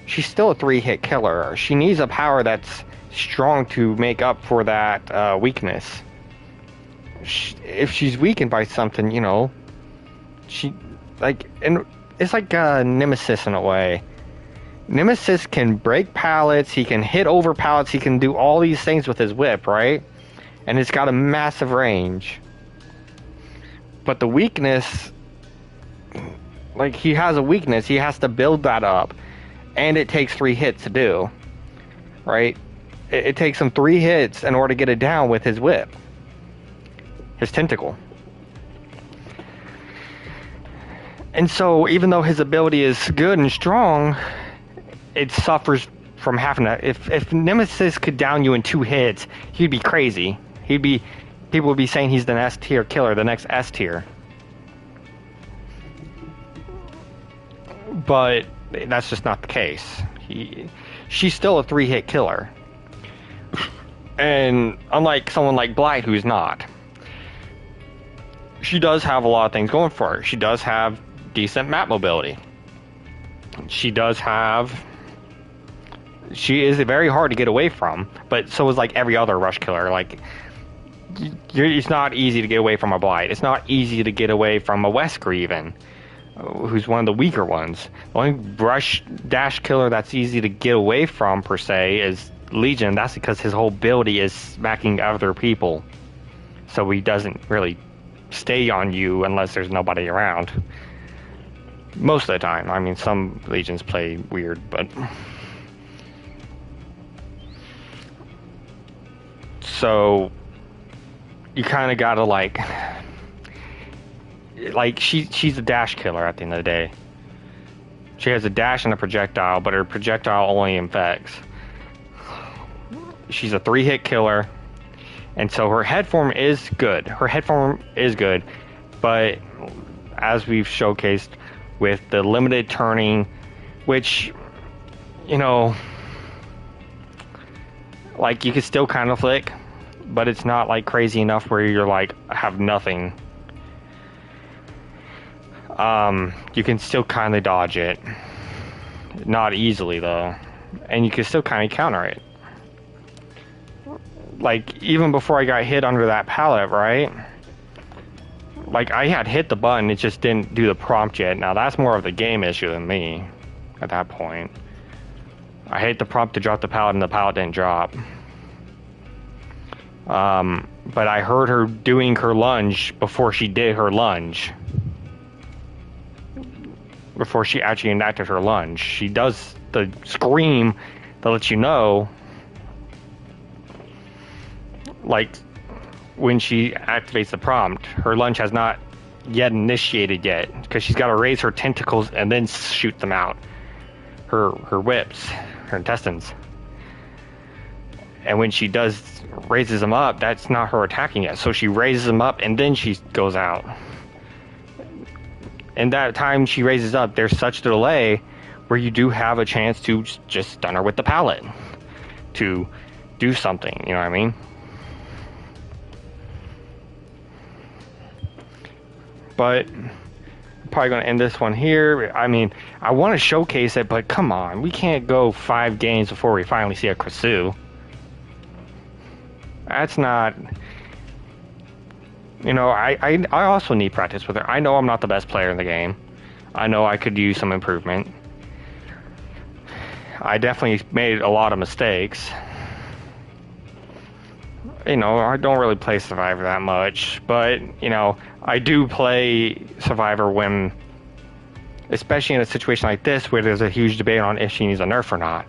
She's still a 3-hit killer. She needs a power that's strong to make up for that weakness. If she's weakened by something, you know... She... Like... And it's like Nemesis in a way. Nemesis can break pallets, he can hit over pallets, he can do all these things with his whip, right? And it's got a massive range. But the weakness, like, he has a weakness, he has to build that up. And it takes 3 hits to do, right? It takes him 3 hits in order to get it down with his whip. His tentacle. And so, even though his ability is good and strong, it suffers from having to... If Nemesis could down you in 2 hits, he'd be crazy. People would be saying he's the S tier killer, the next S tier. But that's just not the case. She's still a 3-hit killer. And unlike someone like Blight, who's not, she does have a lot of things going for her. She does have decent map mobility. She is very hard to get away from, but so is like every other rush killer. Like, it's not easy to get away from a Blight. It's not easy to get away from a Wesker even, who's one of the weaker ones. The only rush dash killer that's easy to get away from, per se, is Legion. That's because his whole ability is smacking other people. So he doesn't really stay on you unless there's nobody around. Most of the time. I mean, some Legions play weird, but... So... You kind of gotta, like, she's a dash killer at the end of the day. She has a dash and a projectile, but her projectile only infects. She's a 3-hit killer, and so her head form is good. But as we've showcased with the limited turning, which, you know, like, you can still kind of flick, but it's not like crazy enough where you're like have nothing. You can still kind of dodge it, not easily though, and you can still kind of counter it. Like, even before I got hit under that pallet, right? Like, I had hit the button, it just didn't do the prompt yet. Now that's more of the game issue than me at that point. I hit the prompt to drop the pallet and the pallet didn't drop. But I heard her doing her lunge before she did her lunge. Before she actually enacted her lunge. She does the scream that lets you know, like, when she activates the prompt, her lunge has not yet initiated yet, because she's got to raise her tentacles and then shoot them out. Her whips, her intestines. And when she raises them up, that's not her attacking yet. So she raises them up and then she goes out. And that time she raises up, there's such a delay where you do have a chance to just stun her with the pallet. To do something, you know what I mean? But I'm probably going to end this one here. I mean, I want to showcase it, but come on. We can't go 5 games before we finally see a krasue. That's not... You know, I also need practice with her. I know I'm not the best player in the game. I know I could use some improvement. I definitely made a lot of mistakes. You know, I don't really play Survivor that much, but, you know, I do play Survivor when, especially in a situation like this where there's a huge debate on if she needs a nerf or not.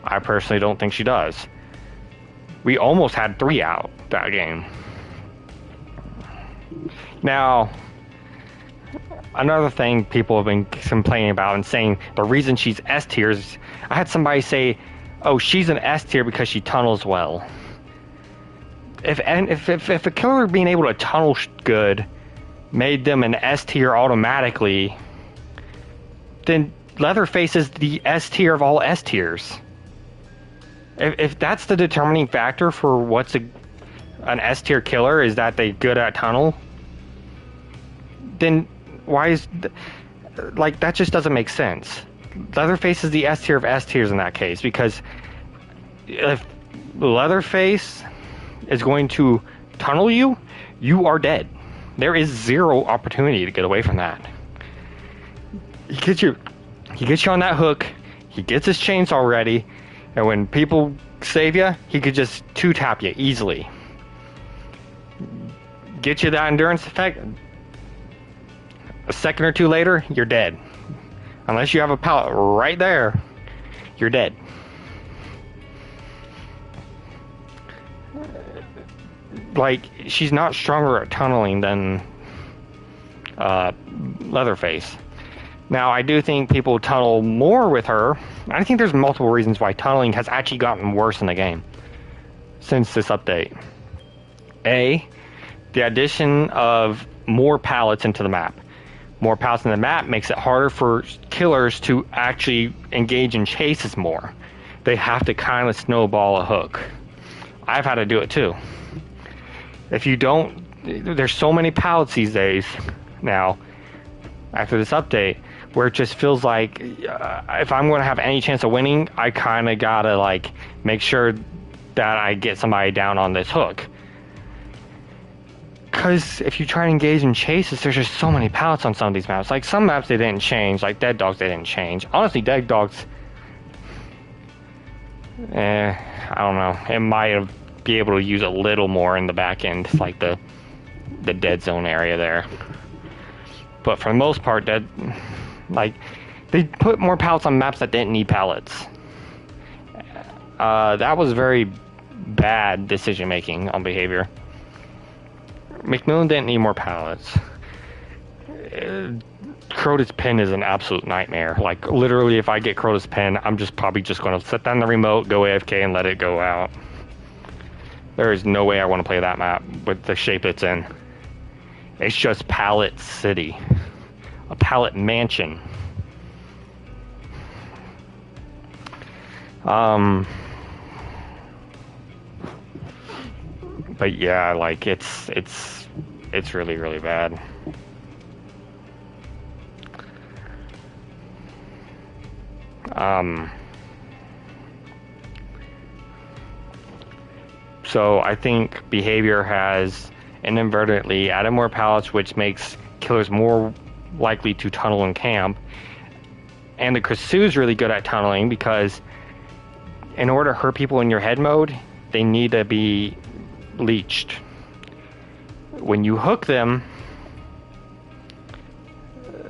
I personally don't think she does. We almost had 3 out that game. Now, another thing people have been complaining about and saying the reason she's S tier is, I had somebody say, oh, she's an S tier because she tunnels well. If a killer being able to tunnel good made them an S tier automatically, then Leatherface is the S tier of all S tiers. If that's the determining factor for what's an S tier killer, is that they good at tunnel, then why is like that just doesn't make sense. Leatherface is the S tier of S tiers in that case, because if Leatherface is going to tunnel you, you are dead. There is zero opportunity to get away from that. He gets you on that hook, he gets his chainsaw ready, and when people save you, he could just two-tap you easily. Get you that endurance effect, a second or two later, you're dead. Unless you have a pallet right there, you're dead. Like, she's not stronger at tunneling than Leatherface. Now, I do think people tunnel more with her. I think there's multiple reasons why tunneling has actually gotten worse in the game since this update. A, the addition of more pallets into the map. More pallets in the map makes it harder for killers to actually engage in chases more. They have to kind of snowball a hook. I've had to do it too. If you don't, there's so many pallets these days now, after this update, where it just feels like if I'm going to have any chance of winning, I kind of gotta like make sure that I get somebody down on this hook. Because if you try to engage in chases, there's just so many pallets on some of these maps. Like some maps they didn't change, like Dead Dogs they didn't change. Honestly, Dead Dogs, I don't know. It might have be able to use a little more in the back end, like the dead zone area there. But for the most part, like they put more pallets on maps that didn't need pallets. That was very bad decision making on behavior. McMillan didn't need more pallets. Crota's pin is an absolute nightmare. Like literally, if I get Crota's pin, I'm probably just going to set down the remote, go AFK, and let it go out. There is no way I want to play that map with the shape it's in. It's just Pallet City. A pallet mansion. But yeah, like it's really, really bad. So I think behavior has inadvertently added more pallets, which makes killers more likely to tunnel in camp. And the krasue is really good at tunneling because in order to hurt people in your head mode, they need to be leeched. When you hook them,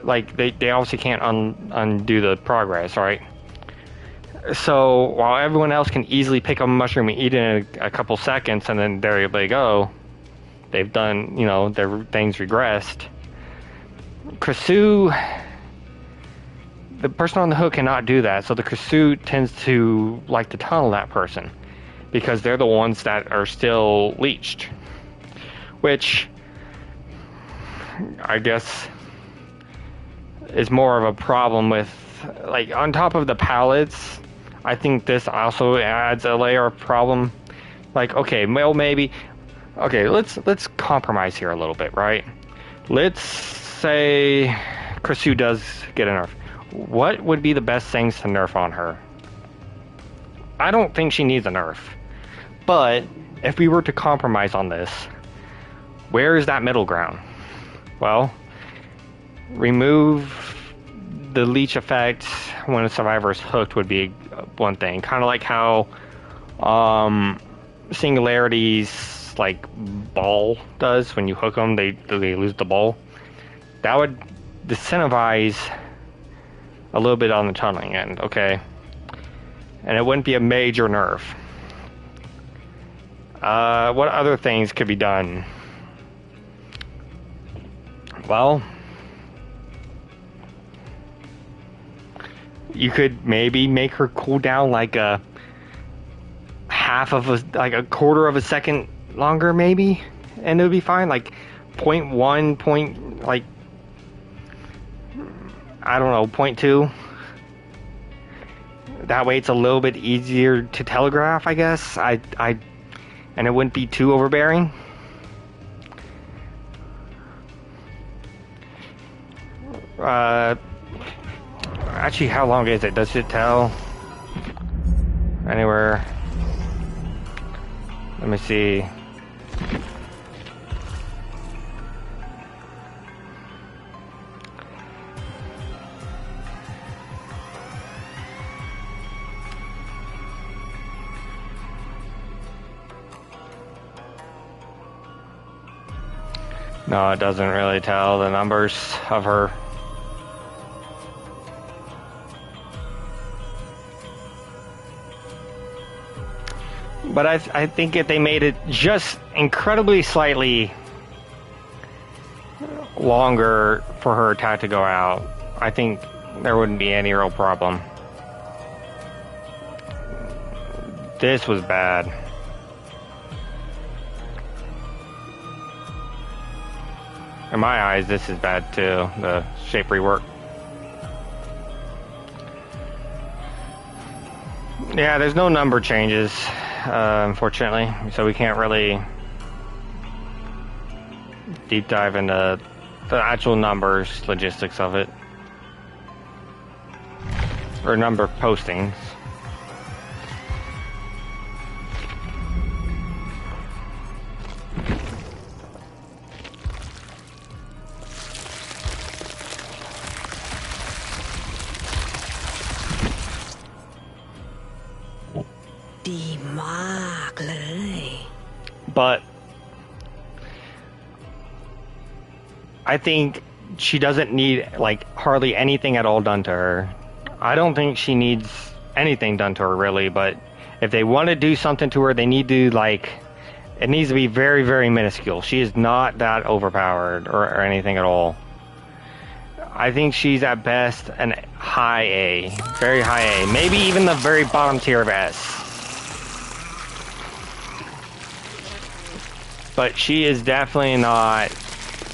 like they obviously can't undo the progress, right? So while everyone else can easily pick up a mushroom and eat it in a couple seconds, and then there they go, they've done, their things regressed. Krasue, the person on the hook cannot do that, so the krasue tends to like to tunnel that person because they're the ones that are still leeched, which I guess is more of a problem with, like, on top of the pallets. I think this also adds a layer of problem. Like, okay, well, maybe, okay, let's compromise here a little bit, right? Let's say krasue does get a nerf. What would be the best things to nerf on her? I don't think she needs a nerf. But if we were to compromise on this, where is that middle ground? Well, remove the leech effect when a survivor is hooked would be one thing. Kind of like how Singularity's like ball does when you hook them, they lose the ball. That would disincentivize a little bit on the tunneling end, okay? And it wouldn't be a major nerf. What other things could be done? Well, you could maybe make her cool down like a quarter of a second longer, maybe, and it would be fine. Like 0.1 point, like I don't know, 0.2. That way it's a little bit easier to telegraph, I guess. And it wouldn't be too overbearing. Actually, how long is it? Does it tell? Anywhere? Let me see. No, it doesn't really tell the numbers of her. But I think if they made it just incredibly slightly longer for her attack to go out, I think there wouldn't be any real problem. This was bad. In my eyes, this is bad too, the shape rework. Yeah, there's no number changes, unfortunately, so we can't really deep dive into the actual numbers, logistics of it. Or number postings. But I think she doesn't need like hardly anything at all done to her. I don't think she needs anything done to her really, but if they want to do something to her, they need to like it needs to be very, very minuscule. She is not that overpowered or anything at all. I think she's at best an high A, very high A, maybe even the very bottom tier of S. But she is definitely not,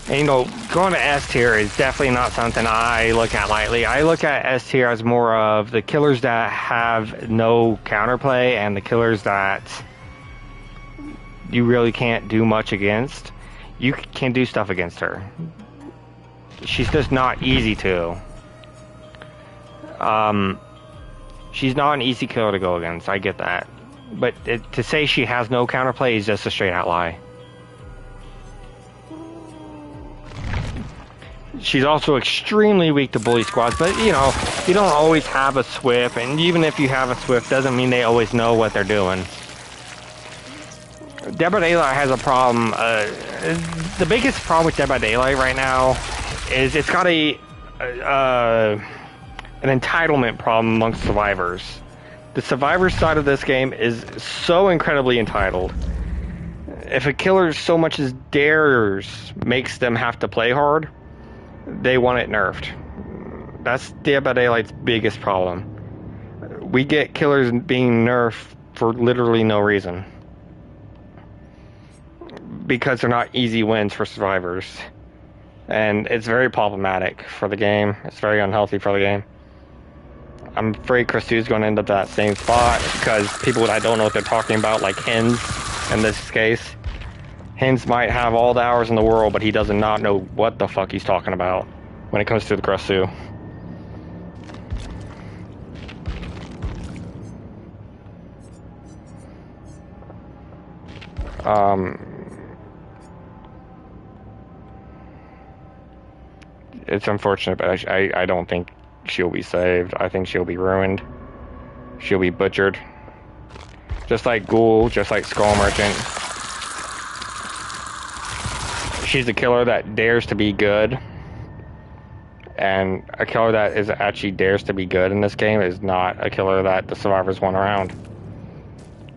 and, you know, going to S tier is definitely not something I look at lightly. I look at S tier as more of the killers that have no counterplay and the killers that you really can't do much against. You can do stuff against her. She's just not easy to. She's not an easy killer to go against, I get that. But to say she has no counterplay is just a straight out lie. She's also extremely weak to bully squads, but you know, you don't always have a Swift, and even if you have a Swift, doesn't mean they always know what they're doing. Dead by Daylight has a problem. The biggest problem with Dead by Daylight right now is it's got an entitlement problem amongst survivors. The survivor side of this game is so incredibly entitled. If a killer so much as dares makes them have to play hard, they want it nerfed. That's Dead by Daylight's biggest problem. We get killers being nerfed for literally no reason. Because they're not easy wins for survivors. And it's very problematic for the game. It's very unhealthy for the game. I'm afraid krasue is going to end up that same spot because people that don't know what they're talking about, like Hens in this case. Hens might have all the hours in the world, but he does not know what the fuck he's talking about when it comes to the krasue. It's unfortunate, but I don't think she'll be saved. I think she'll be ruined. She'll be butchered. Just like Ghoul, just like Skull Merchant. She's a killer that dares to be good. And a killer that is actually dares to be good in this game is not a killer that the survivors want around.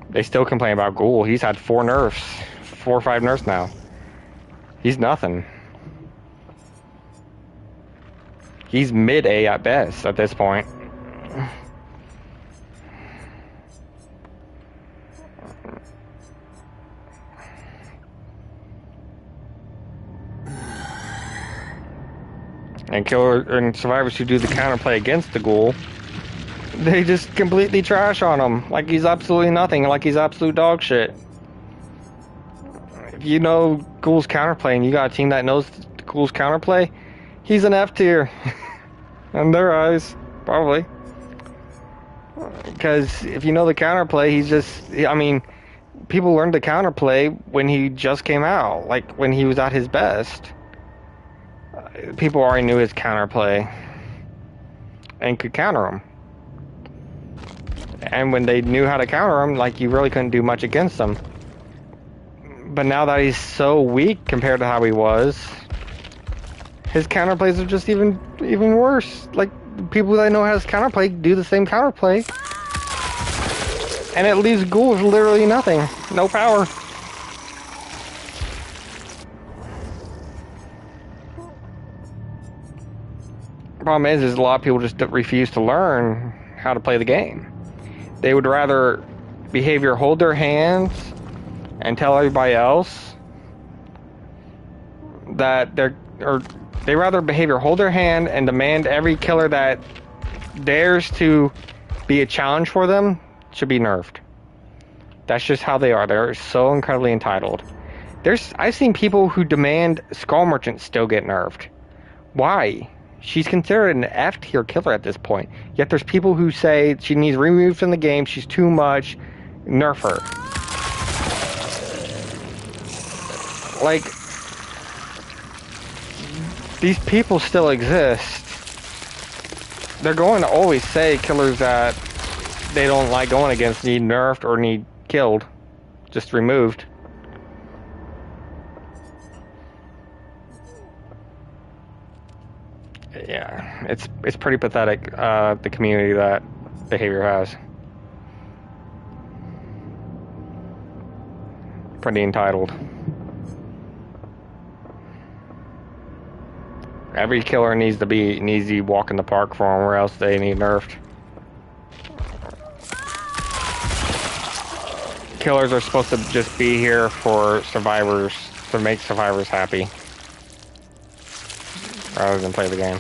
They still complain about Ghoul. He's had 4 nerfs. 4 or 5 nerfs now. He's nothing. He's mid-A at best at this point. And survivors who do the counterplay against the Ghoul They just completely trash on him, like he's absolutely nothing, like he's absolute dog shit. If you know Ghoul's counterplay and you got a team that knows Ghoul's counterplay, he's an F tier. In their eyes, probably. Because if you know the counterplay, he's just, I mean, people learned the counterplay when he just came out, like when he was at his best. People already knew his counterplay and could counter him. And when they knew how to counter him, like, you really couldn't do much against him. But now that he's so weak compared to how he was, his counterplays are just even worse. Like, people that know how his counterplay do the same counterplay. And it leaves Ghoul with literally nothing. No power. Problem is a lot of people just refuse to learn how to play the game. They would rather behavior hold their hands and tell everybody else that they rather behavior hold their hand and demand every killer that dares to be a challenge for them should be nerfed. That's just how they are. They're so incredibly entitled. I've seen people who demand Skull Merchant still get nerfed. Why? She's considered an F tier killer at this point. Yet there's people who say she needs removed from the game, she's too much, nerf her. Like, these people still exist. They're going to always say killers that they don't like going against need nerfed or need killed, just removed. Yeah, it's pretty pathetic, the community that behavior has. Pretty entitled. Every killer needs to walk in the park for them, or else they need nerfed. Killers are supposed to just be here for survivors, to make survivors happy, rather than play the game.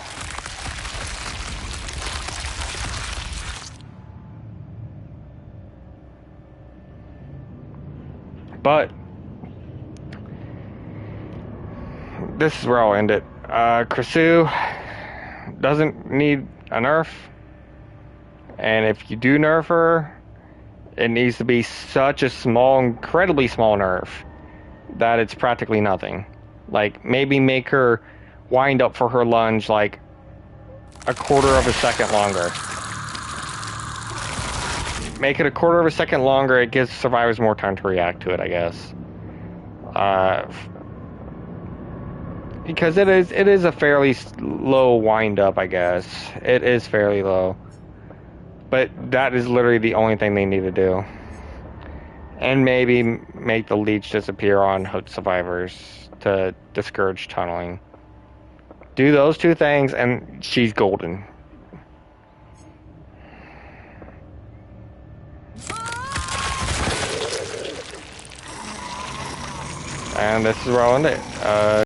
But this is where I'll end it. Krasue doesn't need a nerf, and if you do nerf her, it needs to be such a small, incredibly small nerf that it's practically nothing. Like, maybe make her wind up for her lunge like a quarter of a second longer. Make it a quarter of a second longer, it gives survivors more time to react to it, I guess. Because it is a fairly low wind up, I guess. It is fairly low. But that is literally the only thing they need to do. And maybe make the leech disappear on hooked survivors to discourage tunneling. Do those two things and she's golden. And this is where I'll end it.